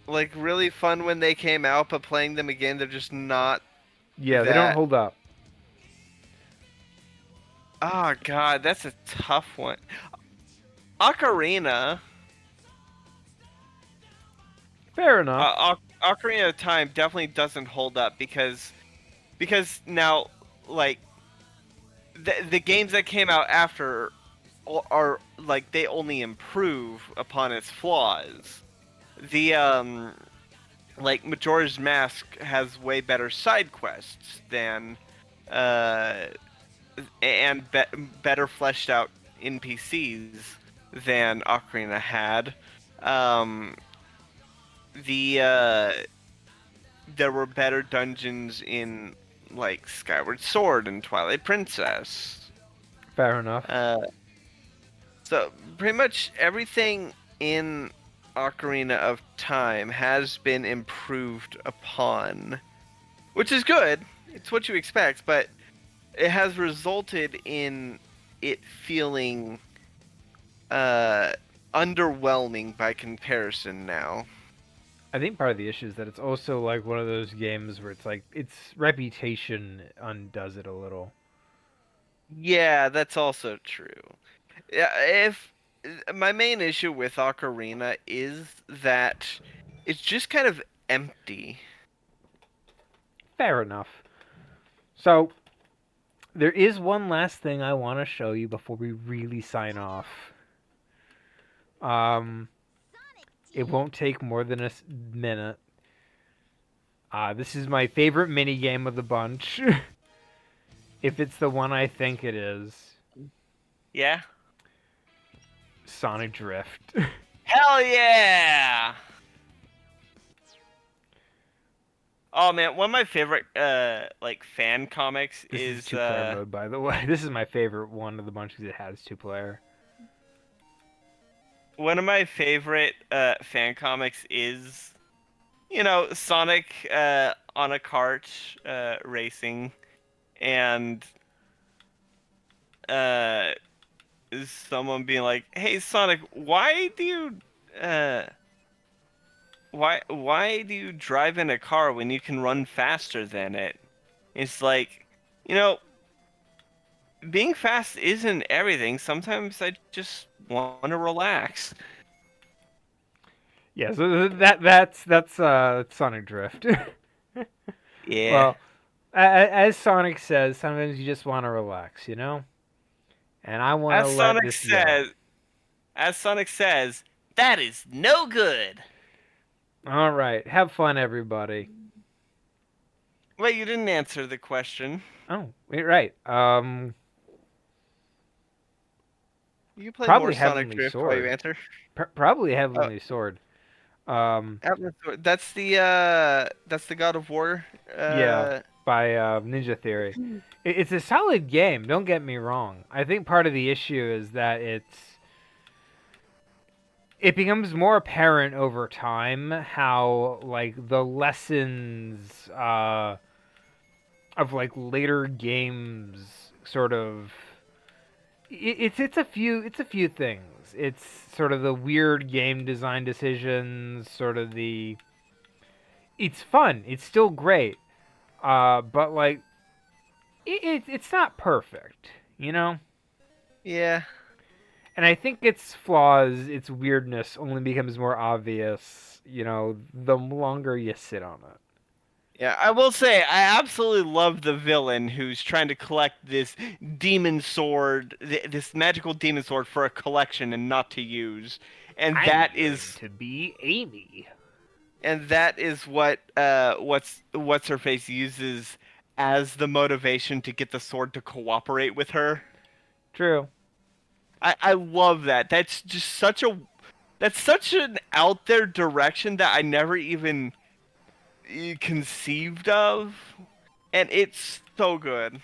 Like, really fun when they came out, but playing them again, they're just not. Yeah, they don't that- hold up. Oh, God, that's a tough one. Ocarina. Fair enough. Ocarina of Time definitely doesn't hold up because now, like, the games that came out after are like they only improve upon its flaws. The like Majora's Mask has way better side quests than and better fleshed out NPCs than Ocarina had. There were better dungeons in like Skyward Sword and Twilight Princess. Fair enough. So pretty much everything in Ocarina of Time has been improved upon, which is good. It's what you expect, but it has resulted in it feeling underwhelming by comparison now. I think part of the issue is that it's also like one of those games where it's like its reputation undoes it a little. Yeah, that's also true. Yeah, if my main issue with Ocarina is that it's just kind of empty. Fair enough. So, there is one last thing I want to show you before we really sign off. It won't take more than a minute. This is my favorite mini game of the bunch. If it's the one I think it is. Yeah. Sonic Drift. Hell yeah! Oh man, one of my favorite like fan comics This is is two-player mode, by the way. This is my favorite one of the bunch because it has two-player. one of my favorite fan comics is, you know, Sonic on a cart racing, and is someone being like, "Hey Sonic, why do you why do you drive in a car when you can run faster than it?" It's like, you know, being fast isn't everything. Sometimes I just want to relax. Yeah, so that's Sonic Drift. Yeah. Well, as Sonic says, sometimes you just want to relax, you know? And I want to as let Sonic this says, as Sonic says, that is no good. go. All right, have fun, everybody. Wait, you didn't answer the question. Oh, wait, right. You play Probably more Sonic Heavenly Drift while you Sword. answer. Probably Heavenly Sword. That's the God of War. Yeah. By Ninja Theory. It's a solid game, don't get me wrong. I think part of the issue is that it becomes more apparent over time how like the lessons of like later games sort of it's a few things. It's sort of the weird game design decisions, sort of the it's fun. It's still great. But like it's not perfect, you know? Yeah. And I think its flaws, its weirdness only becomes more obvious, you know, the longer you sit on it. Yeah, I will say I absolutely love the villain who's trying to collect this demon sword, this magical demon sword for a collection and not to use, and that is to be Amy. what what's her face uses as the motivation to get the sword to cooperate with her. True. I love that. That's such an out there direction that I never even conceived of, and it's so good.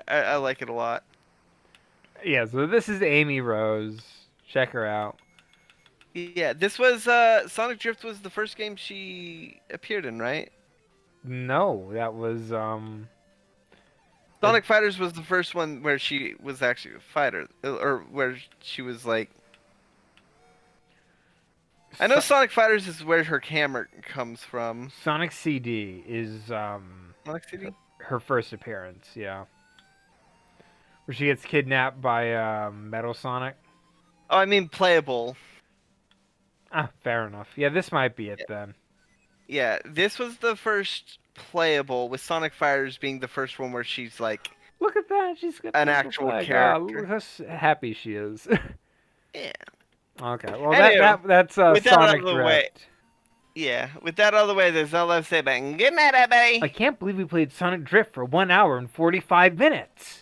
I like it a lot. Yeah, so this is Amy Rose. Check her out. Yeah, this was Sonic Drift was the first game she appeared in, right? No, that was Sonic Fighters was the first one where she was actually a fighter, or where she was like. I know Sonic Fighters is where her camera comes from. Sonic CD is Sonic City. her first appearance. Yeah, where she gets kidnapped by Metal Sonic. Oh, I mean playable. Ah, fair enough. Yeah, this might be it then. Yeah, this was the first playable, with Sonic Fighters being the first one where she's like. Look at that. She's got An the actual flag. character. Look how happy she is. Yeah. Okay. Well, Anywho, that's with that out Sonic of the Drift. way- Yeah, with that out of the way, there's all I've said about good night, everybody. I can't believe we played Sonic Drift for 1 hour and 45 minutes.